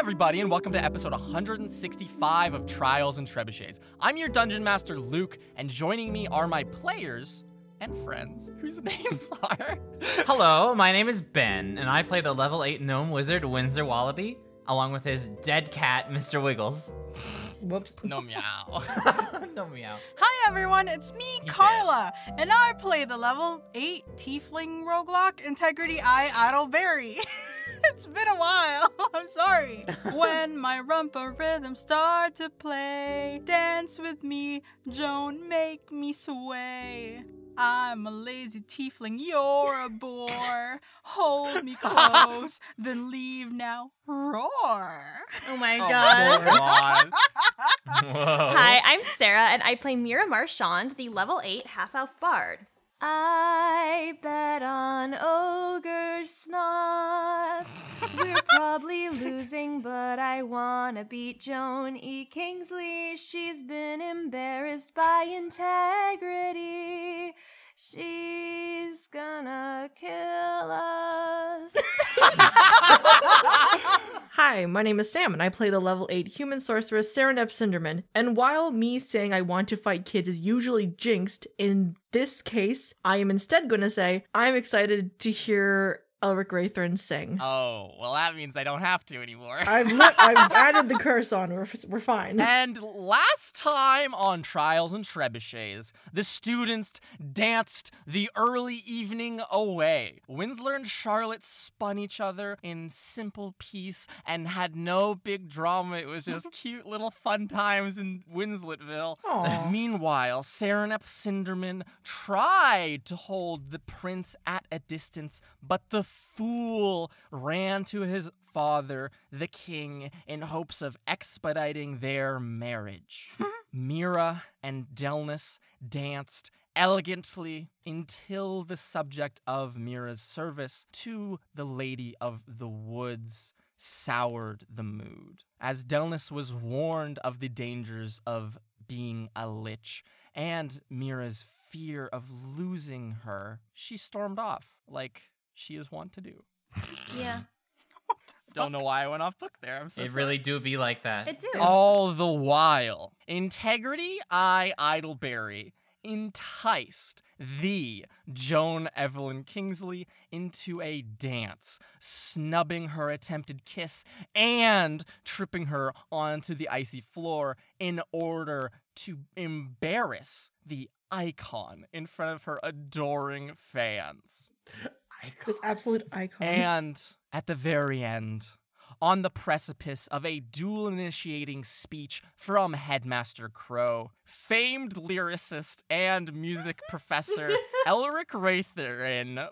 everybody, and welcome to episode 165 of Trials and Trebuchets. I'm your Dungeon Master, Luke, and joining me are my players and friends, whose names are... Hello, my name is Ben, and I play the level 8 gnome wizard, Windsor Wallaby, along with his dead cat, Mr. Wiggles. Whoops. No meow. No meow. Hi everyone, it's me, Carla, and I play the level 8 Tiefling Roguelike Integrity Idle Berry. It's been a while, I'm sorry. When my rumpa rhythms start to play, dance with me, Joan, make me sway. I'm a lazy tiefling, you're a bore. Hold me close, then leave now, roar. Oh my god. Whoa. Hi, I'm Sarah, and I play Mira Marchand, the level 8 half-elf bard. I bet on ogre snot. We're probably losing, but I wanna beat Joan E. Kingsley. She's been embarrassed by integrity. She's gonna kill us. Hi, my name is Sam, and I play the level 8 human sorceress Serenep Cinderman. And while me saying I want to fight kids is usually jinxed, in this case, I am instead going to say I'm excited to hear Elric Wraithrin sing. Oh, well that means I don't have to anymore. I've added the curse on. We're fine. And last time on Trials and Trebuchets, the students danced the early evening away. Winslow and Charlotte spun each other in simple peace and had no big drama. It was just cute little fun times in Winslettville. Aww. Meanwhile, Serenep Cinderman tried to hold the prince at a distance, but the fool ran to his father, the king, in hopes of expediting their marriage. Mira and Delnus danced elegantly until the subject of Mira's service to the Lady of the Woods soured the mood. As Delnus was warned of the dangers of being a lich and Mira's fear of losing her, she stormed off like she is wont to do. Yeah. Don't know why I went off book there. I'm so It sorry. really do be like that. It do. All the while, Integrity Idleberry enticed the Joan Evelyn Kingsley into a dance, snubbing her attempted kiss and tripping her onto the icy floor in order to embarrass the icon in front of her adoring fans. This absolute icon. And at the very end, on the precipice of a duel-initiating speech from Headmaster Crow, famed lyricist and music professor Elric Wraithrin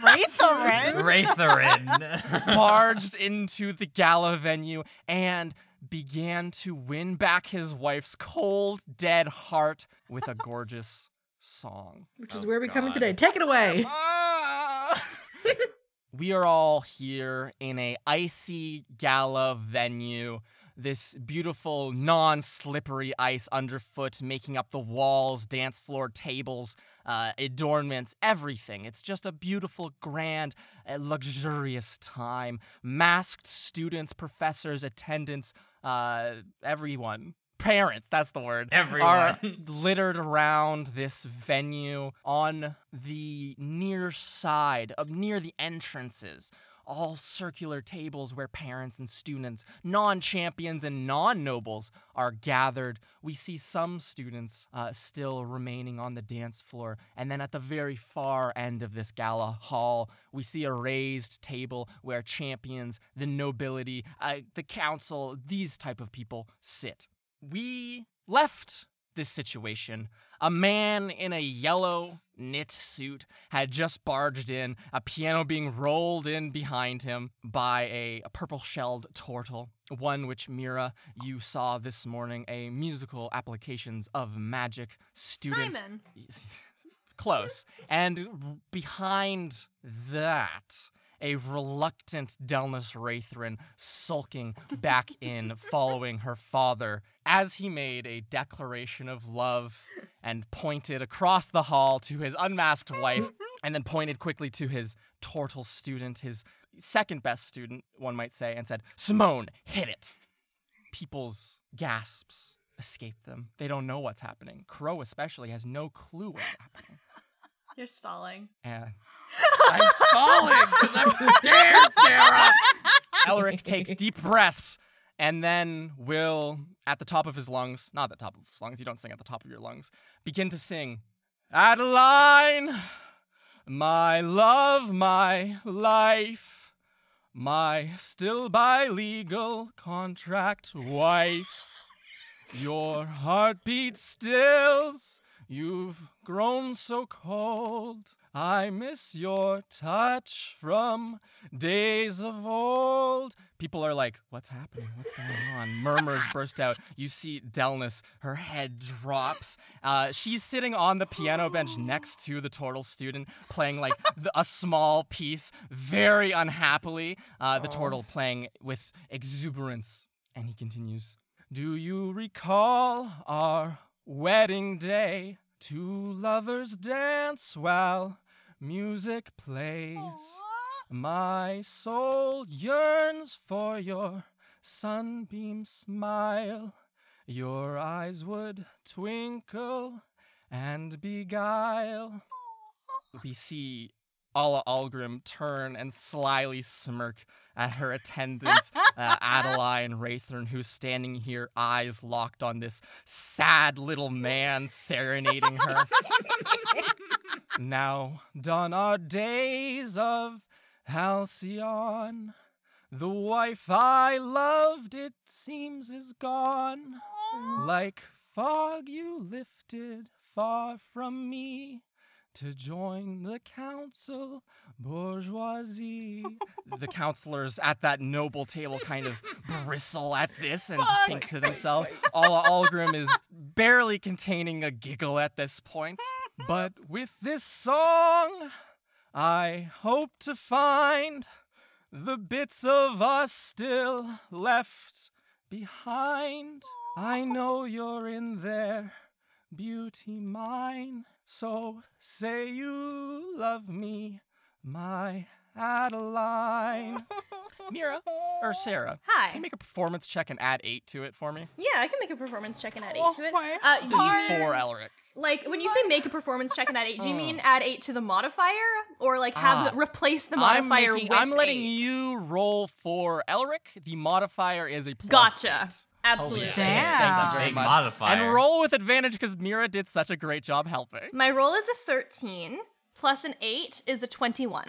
Wraithrin? barged into the gala venue and began to win back his wife's cold, dead heart with a gorgeous song. Which is where we're coming today. Take it away. We are all here in a icy gala venue. This beautiful, non-slippery ice underfoot making up the walls, dance floor, tables, adornments, everything. It's just a beautiful, grand, luxurious time. Masked students, professors, attendants, everyone. Parents, that's the word. Everyone. Are littered around this venue on the near side, near the entrances. All circular tables where parents and students, non-champions and non-nobles are gathered. We see some students still remaining on the dance floor. And then at the very far end of this gala hall, we see a raised table where champions, the nobility, the council, these type of people sit. We left this situation. A man in a yellow knit suit had just barged in, a piano being rolled in behind him by a purple-shelled turtle, one which, Mira, you saw this morning, a musical applications of magic student. Simon. Close. And behind that, a reluctant Delnus Wraithrin sulking back in, following her father, as he made a declaration of love and pointed across the hall to his unmasked wife, and then pointed quickly to his turtle student, his second best student, one might say, and said, Simone, hit it. People's gasps escape them. They don't know what's happening. Crow especially has no clue what's happening. You're stalling. And I'm stalling because I'm scared, Sarah. Elric takes deep breaths and then will, at the top of his lungs, not at the top of his lungs, you don't sing at the top of your lungs, begin to sing, Adeline, my love, my life, my still by legal contract wife. Your heartbeat stills, you've grown so cold. I miss your touch from days of old. People are like, what's happening? What's going on? Murmurs burst out. You see Delnis, her head drops. She's sitting on the piano bench next to the turtle student, playing like a small piece, very unhappily. The turtle playing with exuberance. And he continues, do you recall our wedding day? Two lovers dance while music plays. My soul yearns for your sunbeam smile. Your eyes would twinkle and beguile. We see Alla Algrim turn and slyly smirk at her attendant, Adeline Raythorn, who's standing here, eyes locked on this sad little man serenading her. Now done our days of halcyon. The wife I loved, it seems, is gone. Like fog you lifted far from me to join the council bourgeoisie. The counselors at that noble table kind of bristle at this and think to themselves. Alla Algrim is barely containing a giggle at this point. But with this song, I hope to find the bits of us still left behind. I know you're in there, beauty mine. So say you love me, my Adeline. Mira, or Sarah, Hi. can you make a performance check and add 8 to it for me? Yeah, I can make a performance check and add 8 to it. This is for Elric. Like, when you say make a performance check and add 8, do you mean add 8 to the modifier? Or, like, have replace the modifier with I'm letting 8? you roll for Elric. The modifier is a plus Gotcha. 8. Absolutely. Damn. Thank you very Big much. modifier. And roll with advantage because Mira did such a great job helping. My roll is a 13, plus an 8 is a 21.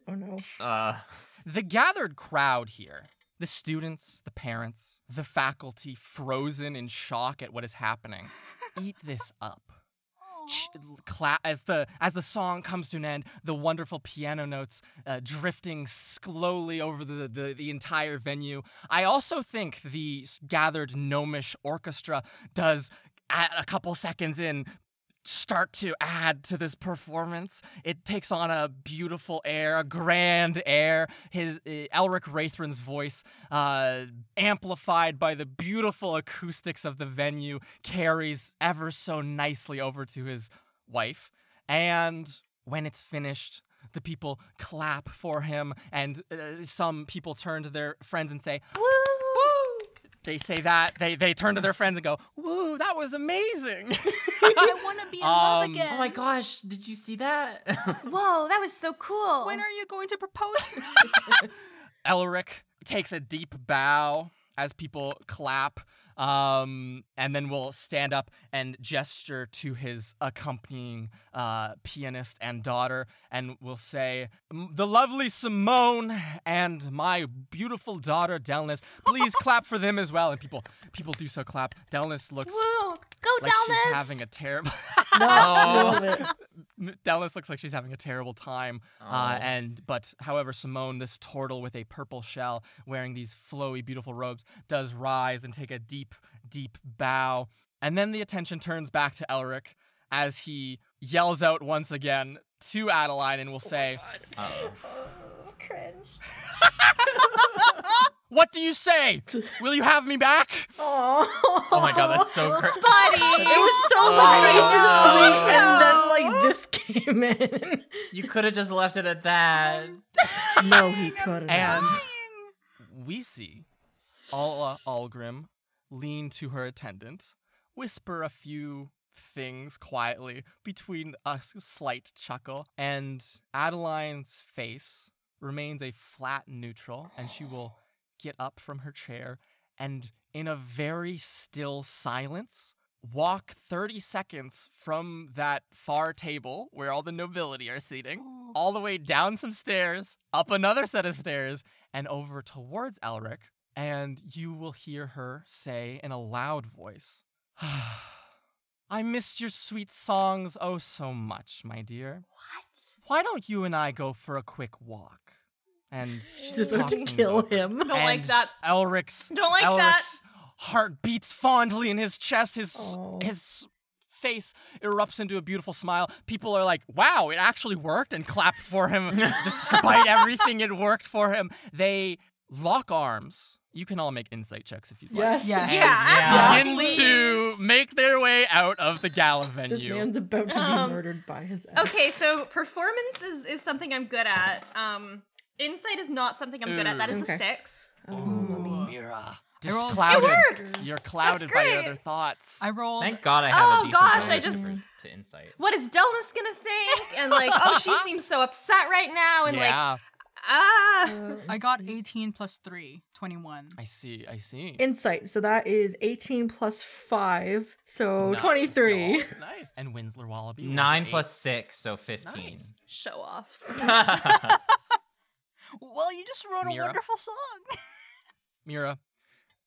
Oh no. The gathered crowd here, the students, the parents, the faculty frozen in shock at what is happening, eat this up. As the song comes to an end, the wonderful piano notes drifting slowly over the entire venue. I also think the gathered gnomish orchestra does, at a couple seconds in, start to add to this performance. It takes on a beautiful air, a grand air. His Elric Raythron's voice, amplified by the beautiful acoustics of the venue, carries ever so nicely over to his wife. And when it's finished, the people clap for him, and some people turn to their friends and say, "Woo!" They say that. They turn to their friends and go, "Woo, that was amazing." I want to be in love again. Oh my gosh, did you see that? Whoa, that was so cool. When are you going to propose to me? Elric takes a deep bow as people clap, and then will stand up and gesture to his accompanying pianist and daughter, and will say, "The lovely Simone and my beautiful daughter Delnis, please clap for them as well." And people do so clap. Delnis looks Woo! Go like Delnis! she's having a terrible. Love it. Delnis looks like she's having a terrible time. But however, Simone, this turtle with a purple shell, wearing these flowy, beautiful robes, does rise and take a deep, deep bow. And then the attention turns back to Elric as he yells out once again to Adeline and will say, Cringe. What do you say? Will you have me back? Oh Oh my god, that's so crazy. Buddy! It was so nice and sweet, and then like this came in. You could have just left it at that. No, he couldn't. And we see Alla Algrim lean to her attendant, whisper a few things quietly between a slight chuckle, and Adeline's face remains a flat neutral, and she will get up from her chair and, in a very still silence, walk 30 seconds from that far table where all the nobility are seating, all the way down some stairs, up another set of stairs, and over towards Elric, and you will hear her say in a loud voice, I missed your sweet songs oh so much, my dear. What? Why don't you and I go for a quick walk? And She's about to talk things kill over. him. Don't like And that. Elric's Don't like that. heart beats fondly in his chest. His Oh. face erupts into a beautiful smile. People are like, wow, it actually worked, and clap for him despite everything it worked for him. They lock arms. You can all make insight checks if you'd like. Yes. Yes. Yeah, Begin absolutely. to make their way out of the gala This venue. man's about to be murdered by his ex. Okay, so performance is something I'm good at. Insight is not something I'm good at. That is Okay. a 6. Mira. I rolled- Just clouded. It worked! You're clouded by your great. other thoughts. I rolled. Thank God I have Oh, a decent gosh, I bonus just- to insight. What is Delmas gonna think? And like, oh, she seems so upset right now. And like, yeah, I got 18 plus 3, 21. I see. Insight. So that is 18 plus 5. So Nice. 23. Oh, nice. And Winsler Wallaby. 9 8. plus 6, so 15. Nice. show offs. Well, you just wrote Mira. a wonderful song. Mira,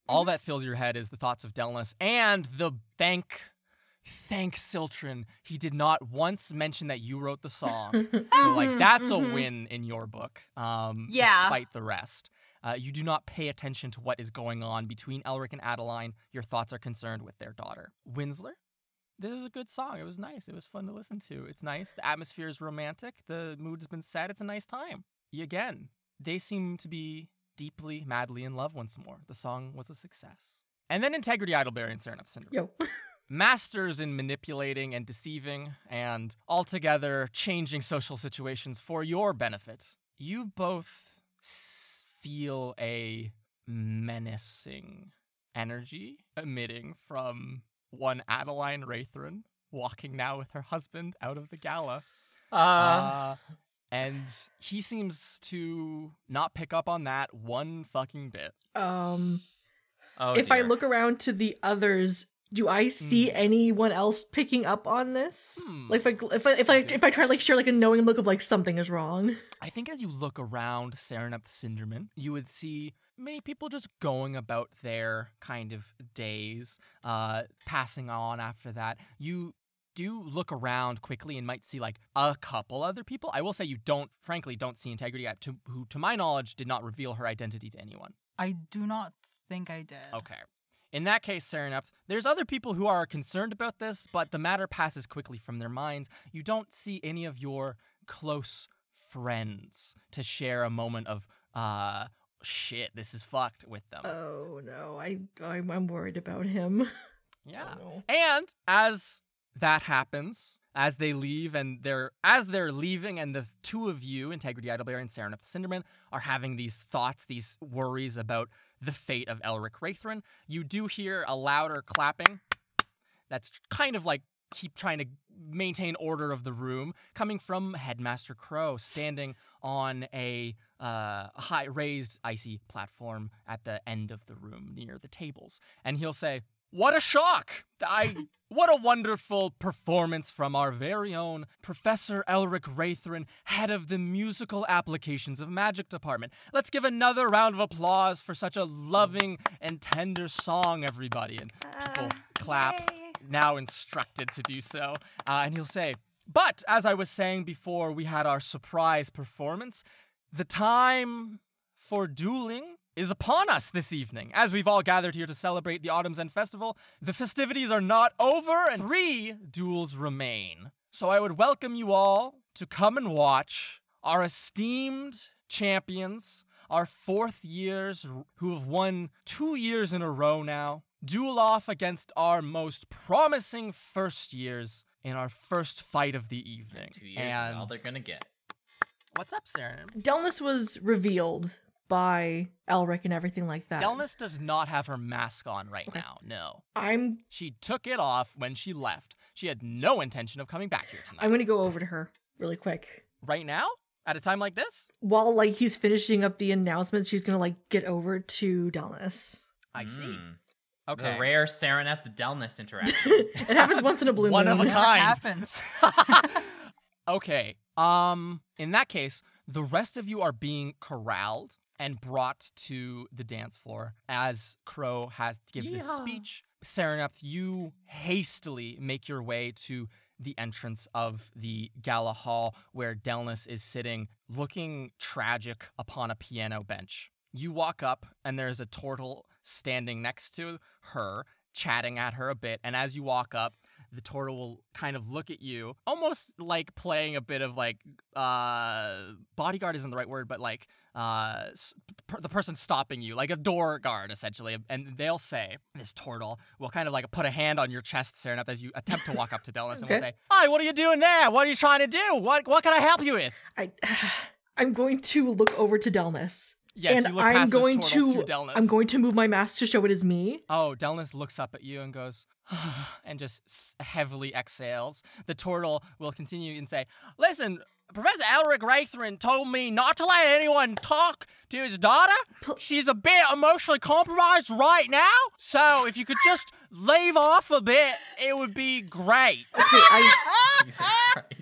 all that fills your head is the thoughts of Delnus and the thank Siltrin. He did not once mention that you wrote the song. So, like, that's a win in your book. Yeah. Despite the rest. You do not pay attention to what is going on between Elric and Adeline. Your thoughts are concerned with their daughter. Winsler, this was a good song. It was nice. It was fun to listen to. It's nice. The atmosphere is romantic. The mood has been set. It's a nice time. Again, they seem to be deeply, madly in love once more. The song was a success. And then Integrity, Idleberry, and Serenep Syndrome. Yo. Masters in manipulating and deceiving and altogether changing social situations for your benefit. You both feel a menacing energy emitting from one Adeline Raithrin walking now with her husband out of the gala. And he seems to not pick up on that one fucking bit. Oh, If I dear. look around to the others, do I see anyone else picking up on this? Like if I try to like share like a knowing look of like something is wrong. I think as you look around Serenep Synderman, you would see many people just going about their kind of days, passing on after that. You do look around quickly and might see like a couple other people. I will say you frankly don't see Integrity, who to my knowledge did not reveal her identity to anyone. I do not think I did. Okay. In that case, Serenep, there's other people who are concerned about this, but the matter passes quickly from their minds. You don't see any of your close friends to share a moment of, shit, this is fucked with them. Oh no, I'm worried about him. Yeah. Oh, no. And as that happens, as they leave and as they're leaving and the two of you, Integrity Idleberry and Serenep Cinderman, are having these thoughts, these worries about the fate of Elric Raithrin, you do hear a louder clapping that's kind of like keep trying to maintain order of the room, coming from Headmaster Crow, standing on a high raised icy platform at the end of the room near the tables. And he'll say, "What a shock! What a wonderful performance from our very own Professor Elric Raithrin, head of the Musical Applications of Magic Department. Let's give another round of applause for such a loving and tender song, everybody." And people clap, yay. now instructed to do so. And he'll say, "But, as I was saying before we had our surprise performance, the time for dueling is upon us this evening. As we've all gathered here to celebrate the Autumn's End Festival, the festivities are not over and 3 duels remain. So I would welcome you all to come and watch our esteemed champions, our fourth years who have won 2 years in a row now duel off against our most promising first years in our first fight of the evening. 2 years is all they're gonna get. What's up, Sarah? Delness was revealed by Elric and everything like that. Delness does not have her mask on right now, no. I'm She took it off when she left. She had no intention of coming back here tonight. gonna go over to her really quick. Right now? At a time like this? While like he's finishing up the announcements, she's gonna like get over to Delness. I see. Mm. Okay. The rare Sereneth Delness interaction. It happens once in a blue One moon. of a What kind. happens? Okay. In that case, the rest of you are being corralled and brought to the dance floor as Crow gives this speech. Sereneth, you hastily make your way to the entrance of the gala hall where Delness is sitting, looking tragic upon a piano bench. You walk up, and there's a turtle standing next to her, chatting at her a bit, and as you walk up, the turtle will kind of look at you, almost like playing a bit of like, bodyguard isn't the right word, but like, the person stopping you, like a door guard, essentially. And they'll say, this turtle will kind of like put a hand on your chest, Sereneth, as you attempt to walk up to Delness, and will say, hi, what are you doing there? What are you trying to do? What can I help you with? I'm going to look over to Delness. Yes, and you look past this turtle to Delness. I'm going to move my mask to show it is me. Oh, Delness looks up at you and goes, and just heavily exhales. The turtle will continue and say, listen, Professor Elric Raithrin told me not to let anyone talk to his daughter. She's a bit emotionally compromised right now, so if you could just leave off a bit, it would be great. Okay, Jesus Christ.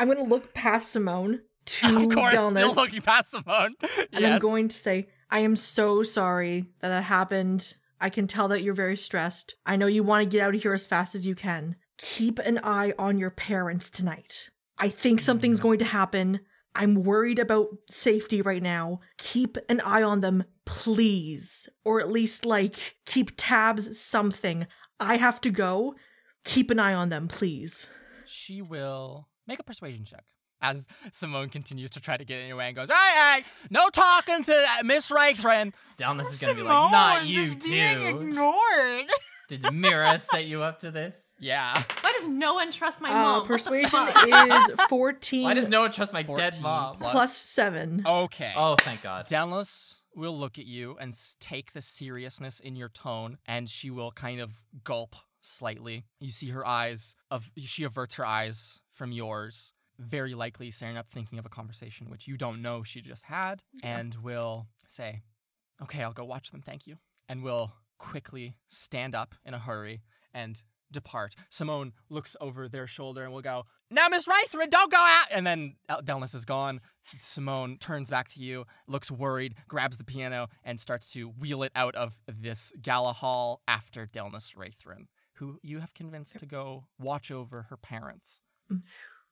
I'm going to look past Simone to Of course, Delness, still looking past Simone. and I'm going to say, I am so sorry that happened. I can tell that you're very stressed. I know you want to get out of here as fast as you can. Keep an eye on your parents tonight. I think something's going to happen. I'm worried about safety right now. Keep an eye on them, please. Or at least, like, keep tabs, something. I have to go. Keep an eye on them, please. She will make a persuasion check. As Simone continues to try to get in your way and goes, hey, no talking to Miss Raithrin. Delness is gonna be like, not you just being too. ignored. Did Mira set you up to this? Yeah. Why does no one trust my mom? Persuasion is 14 Why does no one trust my 14 dead mom? plus 7. Okay. Oh, thank God. Delness will look at you and take the seriousness in your tone, and she will kind of gulp slightly. You see her eyes, she averts her eyes from yours, very likely staring up, thinking of a conversation which you don't know she just had, and will say, okay, I'll go watch them, thank you. And will quickly stand up in a hurry and depart. Simone looks over their shoulder and will go, now, Miss Raithrin, don't go out! And then Delness is gone. Simone turns back to you, looks worried, grabs the piano, and starts to wheel it out of this gala hall after Delness Raithrin, who you have convinced to go watch over her parents.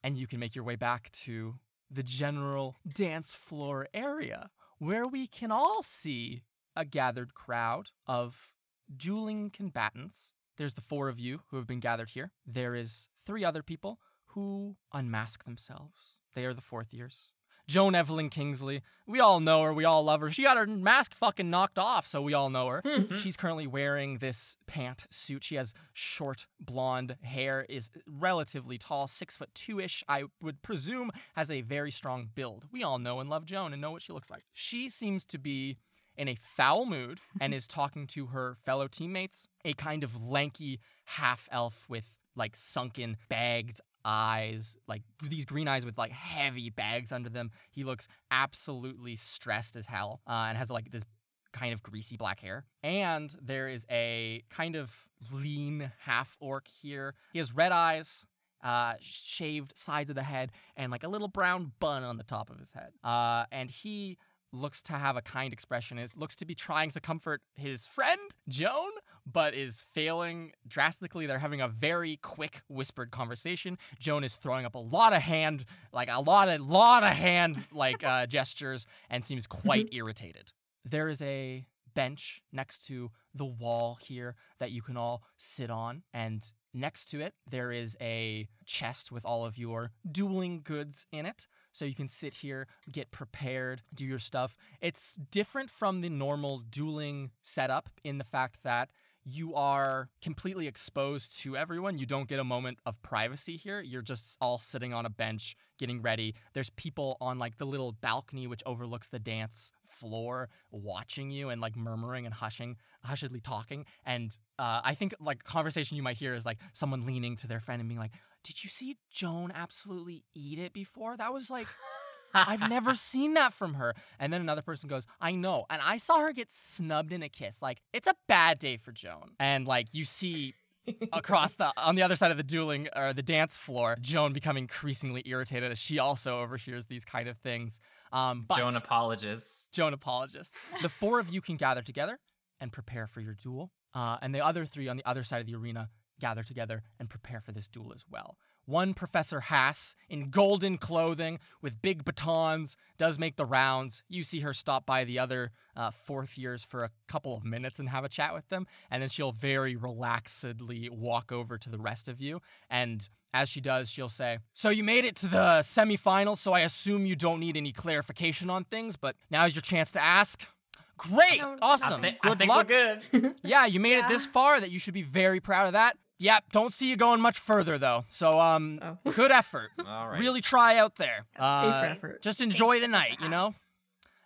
And you can make your way back to the general dance floor area, where we can all see a gathered crowd of dueling combatants. There's the 4 of you who have been gathered here. There is 3 other people who unmask themselves. They are the 4th years. Joan Evelyn Kingsley. We all know her. We all love her. She got her mask fucking knocked off, so we all know her. She's currently wearing this pantsuit. She has short blonde hair, is relatively tall, 6'2"-ish. I would presume has a very strong build. We all know and love Joan and know what she looks like. She seems to be in a foul mood and is talking to her fellow teammates, a kind of lanky half-elf with like sunken, bagged eyes, like these green eyes with like heavy bags under them. He looks absolutely stressed as hell and has like this kind of greasy black hair. And there is a kind of lean half-orc here. He has red eyes, shaved sides of the head, and like a little brown bun on the top of his head. And he looks to have a kind expression, looks to be trying to comfort his friend, Joan, but is failing drastically. They're having a very quick, whispered conversation. Joan is throwing up a lot of hand gestures and seems quite irritated. There is a bench next to the wall here that you can all sit on, and next to it, there is a chest with all of your dueling goods in it. So you can sit here, get prepared, do your stuff. It's different from the normal dueling setup in the fact that you are completely exposed to everyone. You don't get a moment of privacy here. You're just all sitting on a bench getting ready. There's people on like the little balcony which overlooks the dance floor watching you and like murmuring and hushedly talking. And I think like a conversation you might hear is like someone leaning to their friend and being like, did you see Joan absolutely eat it before? That was like... I've never seen that from her. And then another person goes, I know. And I saw her get snubbed in a kiss. Like, it's a bad day for Joan. And like, you see on the other side of the dueling, or the dance floor, Joan becoming increasingly irritated as she also overhears these kind of things. But Joan apologist. The four of you can gather together and prepare for your duel. And the other three on the other side of the arena gather together and prepare for this duel as well. One Professor Haas in golden clothing with big batons does make the rounds. You see her stop by the other fourth years for a couple of minutes and have a chat with them. And then she'll very relaxedly walk over to the rest of you. And as she does, she'll say, so you made it to the semifinals, so I assume you don't need any clarification on things, but now's your chance to ask. Great! Awesome. I think we're good. Yeah, you made it this far that you should be very proud of that. Yep, don't see you going much further, though. So, good effort. All right. Really try out there. A for effort. Just enjoy the night, you know?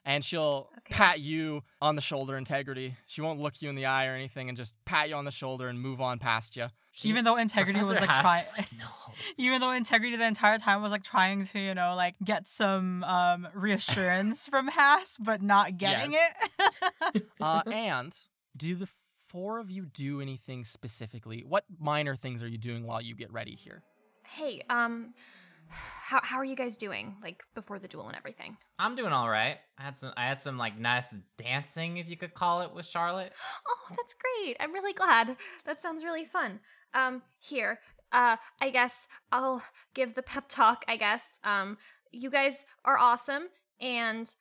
And she'll pat you on the shoulder, Integrity. She won't look you in the eye or anything and just pat you on the shoulder and move on past you. Even though Integrity was like trying, even though Integrity the entire time was like trying to, you know, like get some reassurance from Haas, but not getting it. And do the four of you do anything specifically? What minor things are you doing while you get ready here? Hey, how are you guys doing, like, before the duel and everything? I'm doing all right. I had some like nice dancing, if you could call it, with Charlotte. Oh, that's great. I'm really glad. That sounds really fun. Here, I guess I'll give the pep talk, I guess. You guys are awesome, and,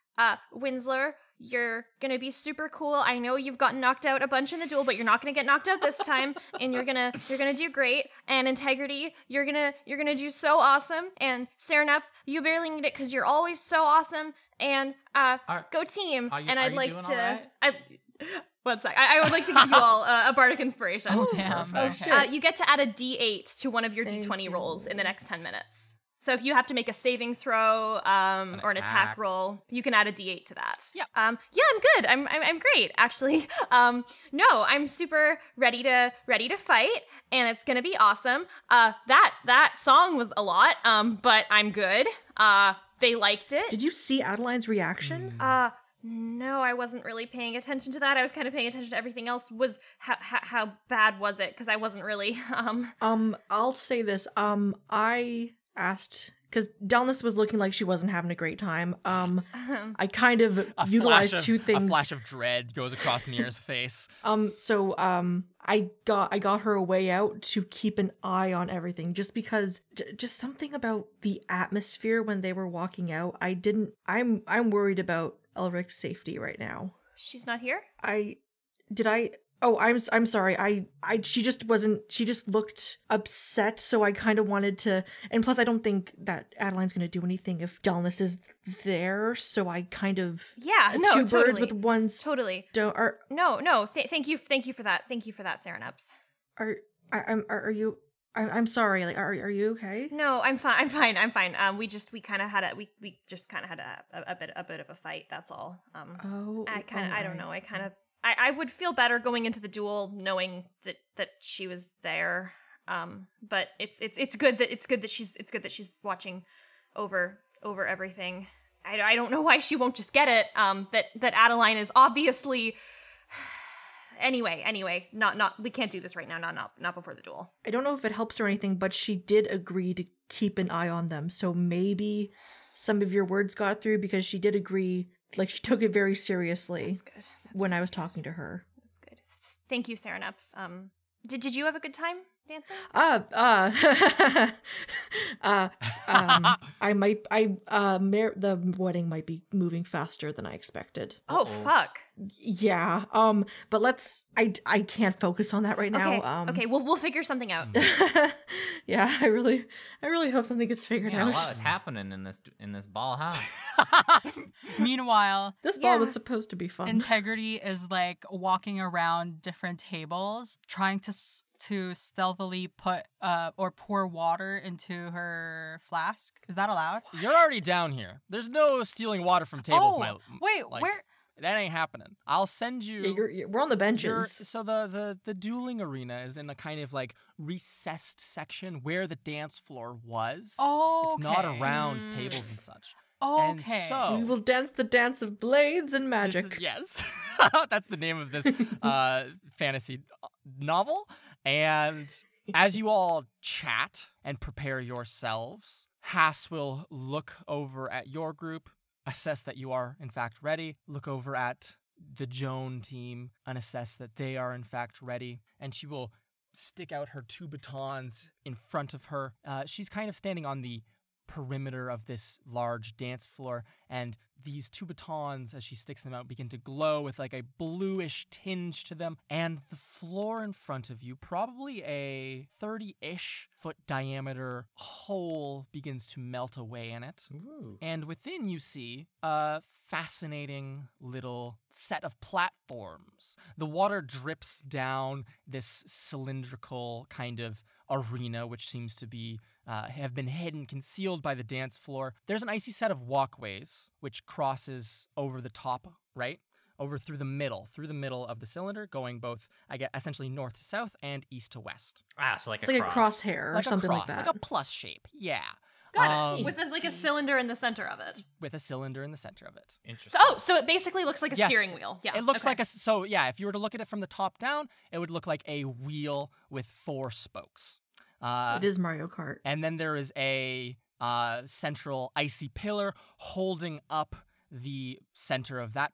Winsler, you're gonna be super cool. I know you've gotten knocked out a bunch in the duel, but you're not gonna get knocked out this time, and you're gonna do great. And Integrity, you're gonna do so awesome. And Serenep, you barely need it because you're always so awesome. And go team. And I'd like to. One sec. I would like to give you all a bardic inspiration. Oh damn! Oh shit! You get to add a D8 to one of your D20 rolls in the next 10 minutes. So if you have to make a saving throw or an attack roll, you can add a D8 to that. Yeah. I'm good. I'm great, actually. No, I'm super ready to fight, and it's gonna be awesome. That song was a lot, but I'm good. They liked it. Did you see Adeline's reaction? No, I wasn't really paying attention to that. I was kind of paying attention to everything else. Was how bad was it? Because I wasn't really. I'll say this. I asked because Dallas was looking like she wasn't having a great time. I kind of utilized two things. A flash of dread goes across Mira's face. So I got her a way out to keep an eye on everything, just because just something about the atmosphere when they were walking out. I'm worried about Elric's safety right now. She's not here? Oh, I'm sorry. She just looked upset, so I kind of wanted to, and plus I don't think that Adeline's going to do anything if Dallas is there, so I kind of two birds with one totally. Don't are No. Thank you for that. Thank you for that, Serenep. Are you I'm sorry. Like, are you okay? No, I'm fine. We just kind of had a bit of a fight. That's all. I don't know. I would feel better going into the duel knowing that she was there. But it's good that she's watching over everything. I don't know why she won't just get it. That Adeline is obviously. Anyway, not we can't do this right now. Not before the duel. I don't know if it helps or anything, but she did agree to keep an eye on them. So maybe some of your words got through because she did agree. Like, she took it very seriously. That's good. I was talking to her. That's good. Thank you, Serenep. Did you have a good time dancing? The wedding might be moving faster than I expected. Oh, fuck. Yeah. But I can't focus on that right now. Okay, we'll figure something out. Yeah, I really hope something gets figured Yeah, a out. lot is happening in this ball, huh? Meanwhile, This ball was supposed to be fun. Integrity is like walking around different tables, trying to stealthily put or pour water into her flask. Is that allowed? You're already down here. There's no stealing water from tables. Wait, like, where? That ain't happening. I'll send you. Yeah, we're on the benches. So the dueling arena is in a kind of like recessed section where the dance floor was. Oh, It's not around tables and such. Okay. And so We will dance the dance of blades and magic. yes, that's the name of this fantasy novel. And as you all chat and prepare yourselves, Haas will look over at your group, assess that you are in fact ready, look over at the Joan team and assess that they are in fact ready, and she will stick out her 2 batons in front of her. She's kind of standing on the perimeter of this large dance floor, and these 2 batons, as she sticks them out, begin to glow with like a bluish tinge to them, and the floor in front of you, probably a 30-ish foot diameter hole, begins to melt away in it. Ooh. And within you see a fascinating little set of platforms. The water drips down this cylindrical kind of arena, which seems to be have been hidden, concealed by the dance floor. There's an icy set of walkways which crosses over the top, right? Over through the middle of the cylinder, going both, I guess, essentially north to south and east to west. Ah, so like It's like a crosshair or Like something a like cross, that. like a plus shape. Yeah. Got it. With a cylinder in the center of it. With a cylinder in the center of it. Interesting. So it basically looks like a Yes. steering wheel. Yeah. It looks okay. like if you were to look at it from the top down, it would look like a wheel with 4 spokes. It is Mario Kart. And then there is a central icy pillar holding up the center of that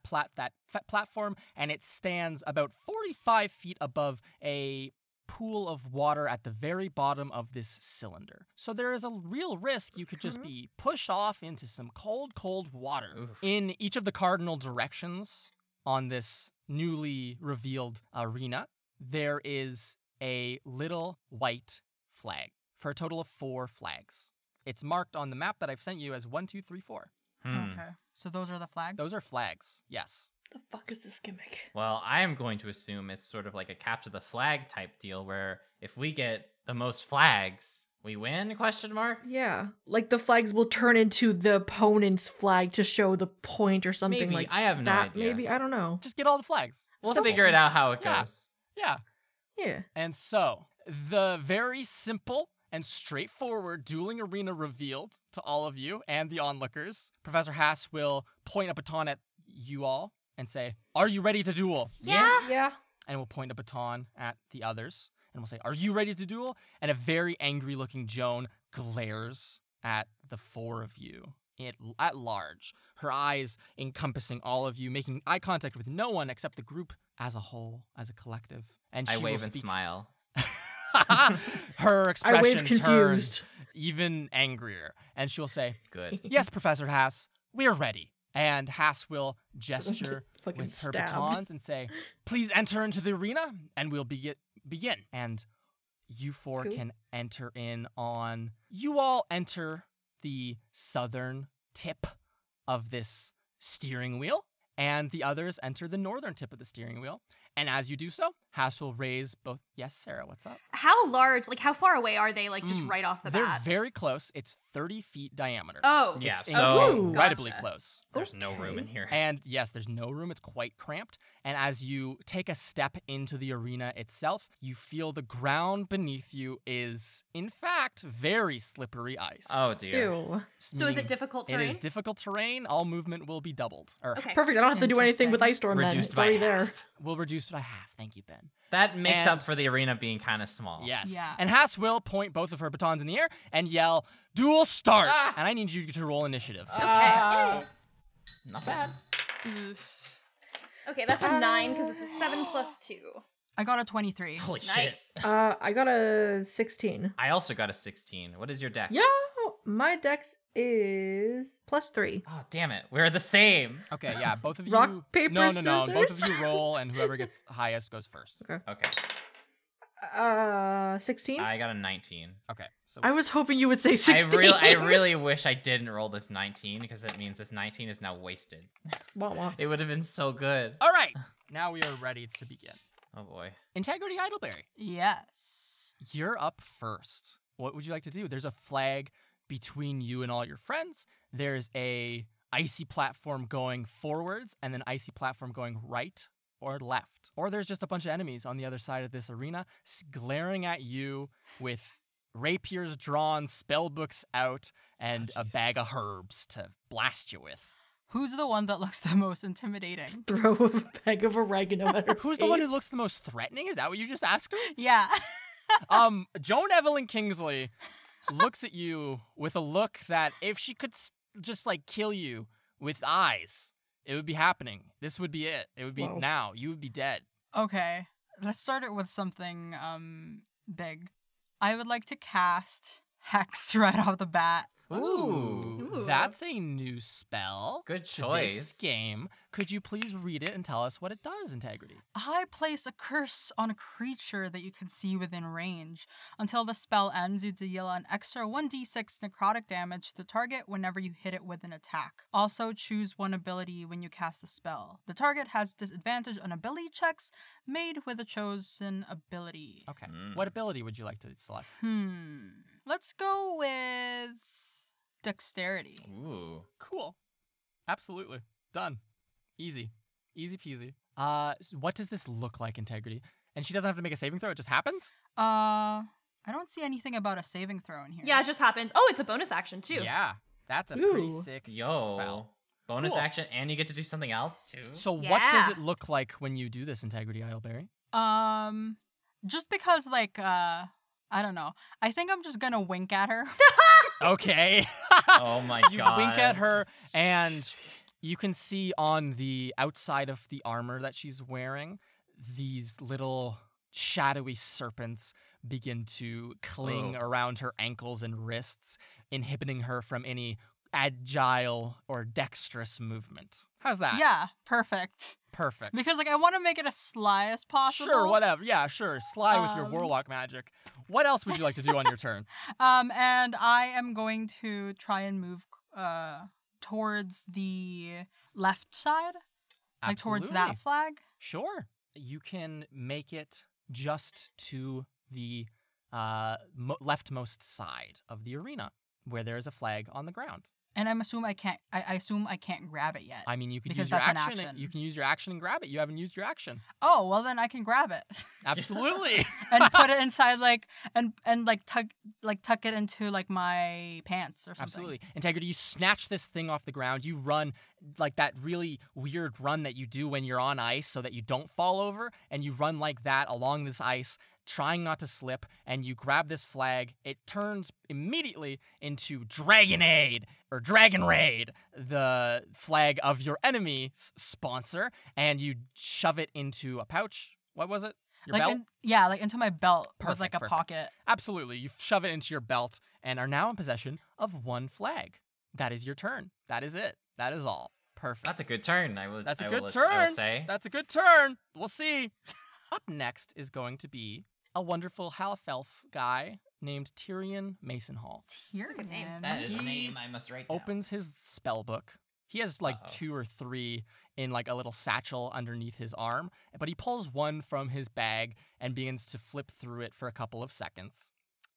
platform, and it stands about 45 feet above a pool of water at the very bottom of this cylinder. So there is a real risk you could just be pushed off into some cold, cold water. Oof. In each of the cardinal directions on this newly revealed arena, there is a little white flag for a total of 4 flags. It's marked on the map that I've sent you as 1, 2, 3, 4. Okay. So those are the flags? Those are flags, yes. The fuck is this gimmick? Well, I am going to assume it's sort of like a capture the flag type deal where if we get the most flags, we win, question mark? Yeah. Like the flags will turn into the opponent's flag to show the point or something Maybe. like I have no that. idea. Maybe, I don't know. Just get all the flags. We'll Simple. figure it out how it Yeah. goes. Yeah. Yeah. And so, the very simple and straightforward dueling arena revealed to all of you and the onlookers. Professor Haas will point a baton at you all and say, "Are you ready to duel?" Yeah. Yeah. And we'll point a baton at the others and we'll say, "Are you ready to duel?" And a very angry-looking Joan glares at the 4 of you at large, her eyes encompassing all of you, making eye contact with no one except the group as a whole, as a collective. And I she wave will and speak. smile. Her expression I wave confused. turns even angrier, and she will say, Good. "Yes, Professor Haas, we're ready." And Haas will gesture Fucking with her stabbed. batons and say, "Please enter into the arena, and we'll begin." And you 4 Cool. can enter in on. You all enter the southern tip of this steering wheel, and the others enter the northern tip of the steering wheel. And as you do so, Haas will raise both. Yes, Sarah, what's up? How large, like how far away are they, like just right off the They're bat? very close. It's 30 feet diameter. Oh. Yeah, It's so incredibly Gotcha. close. there's no room in here. And yes, there's no room. It's quite cramped. And as you take a step into the arena itself, you feel the ground beneath you is, in fact, very slippery ice. Oh dear. Ew. So is it Meaning difficult It terrain? is difficult terrain. All movement will be doubled. Or Okay. Perfect. I don't have to do anything with Interesting. Ice Storm then. Reduced It's by already there. half. will reduce by half. Thank you, Ben. That makes And- up for the arena being kind of small. Yes. Yeah. And Haas will point both of her batons in the air and yell, "Duel start!" Ah! And I need you to roll initiative. Not bad. Okay, that's a 9 because it's a 7 plus 2. I got a 23. Holy shit. Nice. I got a 16. I also got a 16. What is your dex? Yeah. Oh, my dex is +3. Oh, damn it. We're the same. Okay, yeah, both of you. Rock, paper, no. scissors? Both of you roll, and whoever gets highest goes first. Okay. Okay. 16? I got a 19. Okay, so I was hoping you would say 16. I really wish I didn't roll this 19 because that means this 19 is now wasted. Wah, wah. It would have been so good. all right, now we are ready to begin. Oh boy. Integrity Idleberry, Yes. you're up first. What would you like to do? There's a flag between you and all your friends. There's a icy platform going forwards and an icy platform going right or left. Or there's just a bunch of enemies on the other side of this arena glaring at you with rapiers drawn, spell books out, and a bag of herbs to blast you with. Who's the one that looks the most intimidating? Throw a bag of oregano at her Who's the one who face. looks the most threatening? Is that what you just asked me? Yeah. Joan Evelyn Kingsley looks at you with a look that if she could just like kill you with eyes, it would be happening. This would be it. It would be Whoa. now. You would be dead. Okay. Let's start it with something big. I would like to cast Hex right off the bat. Ooh, that's a new spell. Good to choice. This game. Could you please read it and tell us what it does, Integrity? I place a curse on a creature that you can see within range. Until the spell ends, you deal an extra 1d6 necrotic damage to the target whenever you hit it with an attack. Also, choose one ability when you cast the spell. The target has disadvantage on ability checks made with a chosen ability. Okay. What ability would you like to select? Let's go with dexterity. Ooh. Cool. Absolutely. Done. Easy. Easy peasy. What does this look like, Integrity? And she doesn't have to make a saving throw, it just happens? I don't see anything about a saving throw in here. Yeah, it just happens. Oh, it's a bonus action too. Yeah. That's a pretty Ooh. sick Yo. spell. Bonus Cool. action, and you get to do something else too. So what Yeah. does it look like when you do this, Integrity Idleberry? Just because, like, I don't know. I think I'm just gonna wink at her. Okay. Oh my You god. wink at her, and you can see on the outside of the armor that she's wearing, these little shadowy serpents begin to cling around her ankles and wrists, inhibiting her from any agile or dexterous movement. How's that? Yeah, perfect. Perfect. Because, like, I want to make it as sly as possible. Sure, whatever. Yeah, sure. Sly with your warlock magic. What else would you like to do on your turn? And I am going to try and move towards the left side, like towards Absolutely. that flag. Sure. You can make it just to the leftmost side of the arena, where there is a flag on the ground. And I assume I can't grab it yet. I mean, you could Because use your that's an action. action. You can use your action and grab it. You haven't used your action. Oh, well then I can grab it Absolutely. and put it inside, like, and like tuck it into like my pants or something. Absolutely. Integrity, you snatch this thing off the ground. You run like that really weird run that you do when you're on ice so that you don't fall over. And you run like that along this ice, trying not to slip. And you grab this flag. It turns immediately into Dragonade or Dragon Raid, the flag of your enemy's sponsor. And you shove it into a pouch. What was it? Your Like belt? like into my belt with like a Perfect. pocket. Absolutely. You shove it into your belt and are now in possession of one flag. That is your turn. That is it. That is all. Perfect. That's a good turn. That's a I good will turn. say. That's a good turn. We'll see. Up next is going to be a wonderful half-elf guy named Tyrion Masonhall. Tyrion. That is a He name I must write down. Opens his spell book. He has like 2 or 3 in like a little satchel underneath his arm, but he pulls one from his bag and begins to flip through it for a couple of seconds.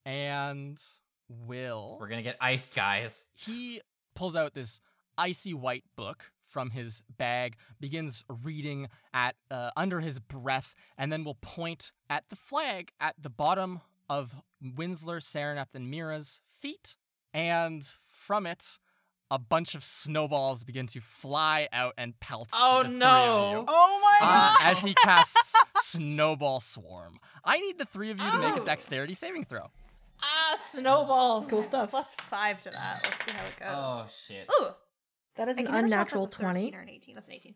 And We're gonna get iced, guys. he pulls out this icy white book from his bag, begins reading at under his breath, and then will point at the flag at the bottom of Winsler, Serenep, and Mira's feet. And from it, a bunch of snowballs begin to fly out and pelt Oh, the 3 no. of you. Oh my god. As he casts Snowball Swarm. I need the 3 of you to make a dexterity saving throw. Ah, snowball. Cool stuff. +5 to that. Let's see how it goes. Oh shit. Ooh. That is I an can never tell if unnatural that's a 13 20. or an 18. That's an 18.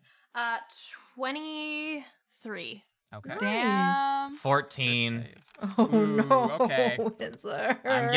23. Okay. Damn. 14. Save. Oh Ooh, no, okay. Windsor. I'm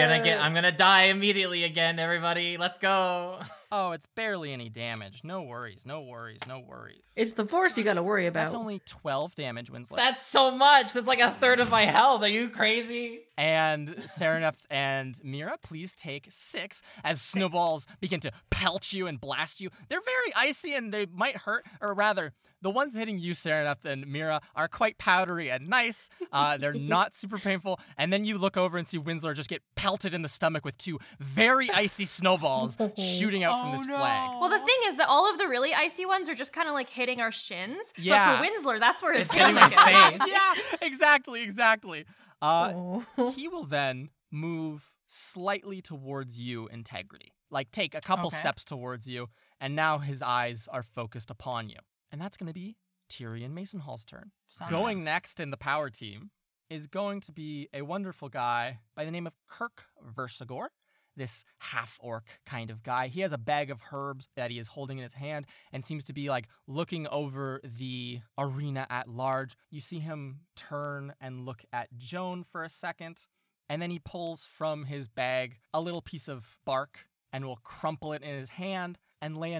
gonna die immediately again, everybody. Let's go. Oh, it's barely any damage. No worries, no worries, no worries. It's the force you gotta worry about. That's only 12 damage, Winslet. That's so much. That's like a third of my health. Are you crazy? And Serenep and Mira, please take 6 as snowballs begin to pelt you and blast you. They're very icy and they might hurt, or rather, the ones hitting you, Serenep and Mira, are quite powdery and nice. They're not super painful. And then you look over and see Winslow just get pelted in the stomach with 2 very icy snowballs shooting out from this flag. Well, the thing is that all of the really icy ones are just kind of like hitting our shins. Yeah. But for Winsler, that's where his It's hitting my stomach is. face. Yeah, exactly. Oh. He will then move slightly towards you, Integrity. Like, take a couple Okay. steps towards you, and now his eyes are focused upon you. And that's going to be Tyrion Masonhall's turn. Going next in the power team is going to be a wonderful guy by the name of Kirk Versigor, this half-orc kind of guy. He has a bag of herbs that he is holding in his hand and seems to be like looking over the arena at large. You see him turn and look at Joan for a second, and then he pulls from his bag a little piece of bark and will crumple it in his hand and lay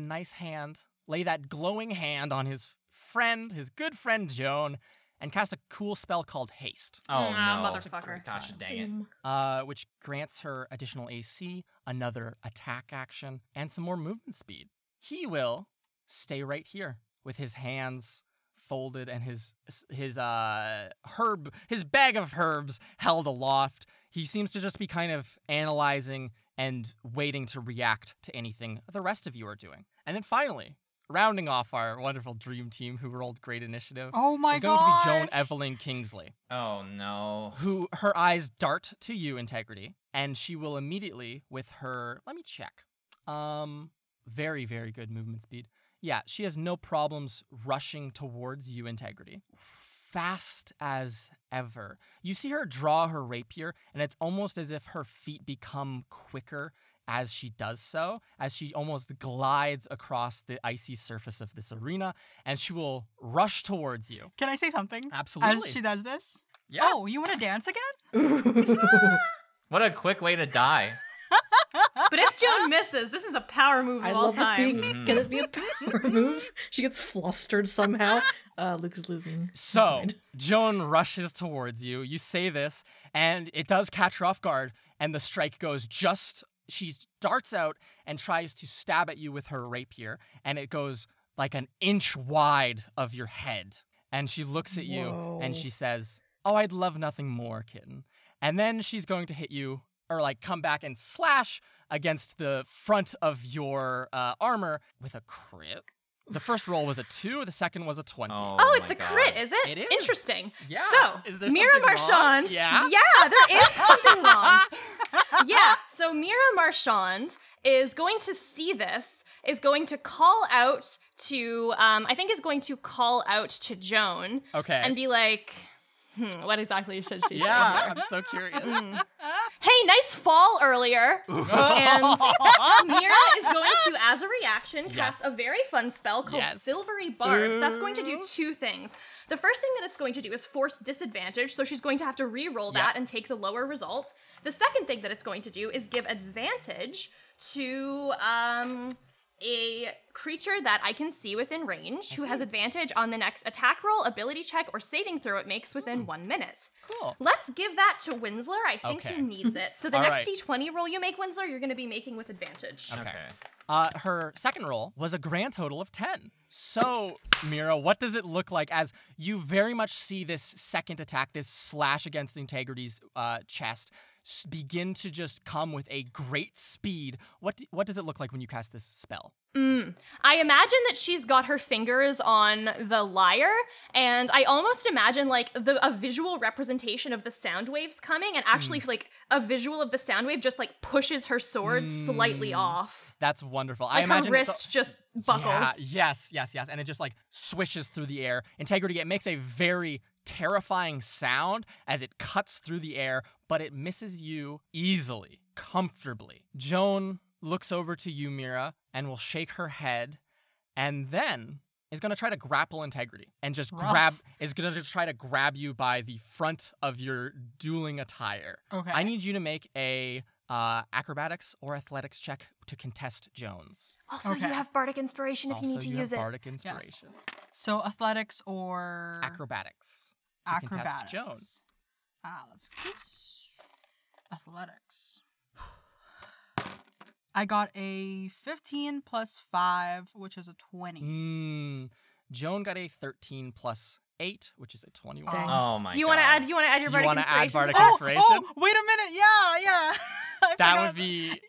that glowing hand on his good friend Joan, and cast a cool spell called Haste, Oh no. Motherfucker. Gosh dang it. which grants her additional AC, another attack action, and some more movement speed. He will stay right here with his hands folded and his bag of herbs held aloft. He seems to just be kind of analyzing and waiting to react to anything the rest of you are doing. And then finally, rounding off our wonderful dream team who rolled great initiative, Oh my is going to be Joan gosh. Evelyn Kingsley, Oh no. who her eyes dart to you, Integrity, and she will immediately with her, let me check, very, very good movement speed. Yeah, she has no problems rushing towards you, Integrity. Fast as ever. You see her draw her rapier, and it's almost as if her feet become quicker as she does so, as she almost glides across the icy surface of this arena, and she will rush towards you. Can I say something? Absolutely. As she does this? Yeah. Oh, you want to dance again? What a quick way to die. But if Joan misses, this is a power move I of all love this time. being. Can this be a power move? She gets flustered somehow. Luke is losing. So, Joan rushes towards you. You say this, and it does catch her off guard, and the strike goes she darts out and tries to stab at you with her rapier, and it goes like an inch wide of your head. And she looks at you, and she says, "Oh, I'd love nothing more, kitten." And then she's going to hit you, or like come back and slash against the front of your armor with a crit. The first roll was a 2, the second was a 20. Oh, it's my a God. crit, is it? It is. Interesting. Yeah. So, Is there Mira something wrong? Marchand. Yeah? Yeah, there is something wrong. Yeah, so Mira Marchand is going to see this, is going to call out to, is going to call out to Joan. Okay. And be like, what exactly should she say? Yeah, here? I'm so curious. Hey, nice fall earlier. And Mira is going to, as a reaction, cast a very fun spell called Yes. Silvery Barbs. That's going to do 2 things. The first thing that it's going to do is force disadvantage, so she's going to have to re-roll that and take the lower result. The second thing that it's going to do is give advantage to a creature that I can see within range who has advantage on the next attack roll, ability check, or saving throw it makes within 1 minute. Cool. Let's give that to Winsler. I think Okay. he needs it. So the All next right. D20 roll you make, Winsler, you're going to be making with advantage. Okay. Her second roll was a grand total of 10. So, Mira, what does it look like as you very much see this second attack, this slash against Integrity's chest, begin to just come with a great speed? What does it look like when you cast this spell? I imagine that she's got her fingers on the lyre, and I almost imagine like a visual representation of the sound waves coming, and actually like a visual of the sound wave just like pushes her sword slightly off. That's wonderful. I Like her imagine wrist just buckles. Yeah, yes. And it just like swishes through the air. Integrity, it makes a very terrifying sound as it cuts through the air, but it misses you easily, comfortably. Joan looks over to you, Mira, and will shake her head, and then is going to try to grapple Integrity and just Rough. try to grab you by the front of your dueling attire. Okay. I need you to make a acrobatics or athletics check to contest Jones. Also, Okay. you have bardic inspiration if you need to use it. Bardic inspiration. So athletics or Acrobatics to contest Jones. Let's go. Athletics. I got a 15 plus 5, which is a 20. Joan got a 13 plus 8, which is a 21. Oh my god. Do you want to add? Do you want to add your Do you bardic want to add inspiration? bardic inspiration? Oh, wait a minute. Yeah. I That forgot. would be,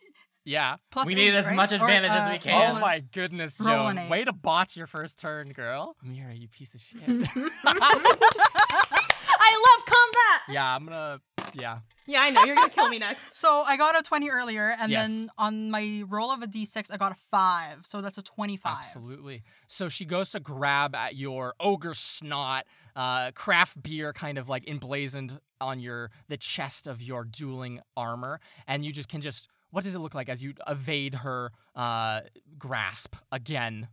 yeah. Plus We need 8, as right? much advantage as we can. Oh my goodness, Roll Joan. an 8. Way to botch your first turn, girl. Mira, you piece of shit. I love combat. Yeah, I'm gonna, yeah. Yeah, I know. You're gonna kill me next. So I got a 20 earlier, and Yes. then on my roll of a d6, I got a 5. So that's a 25. Absolutely. So she goes to grab at your ogre snot, craft beer kind of like emblazoned on the chest of your dueling armor, and you can what does it look like as you evade her grasp again?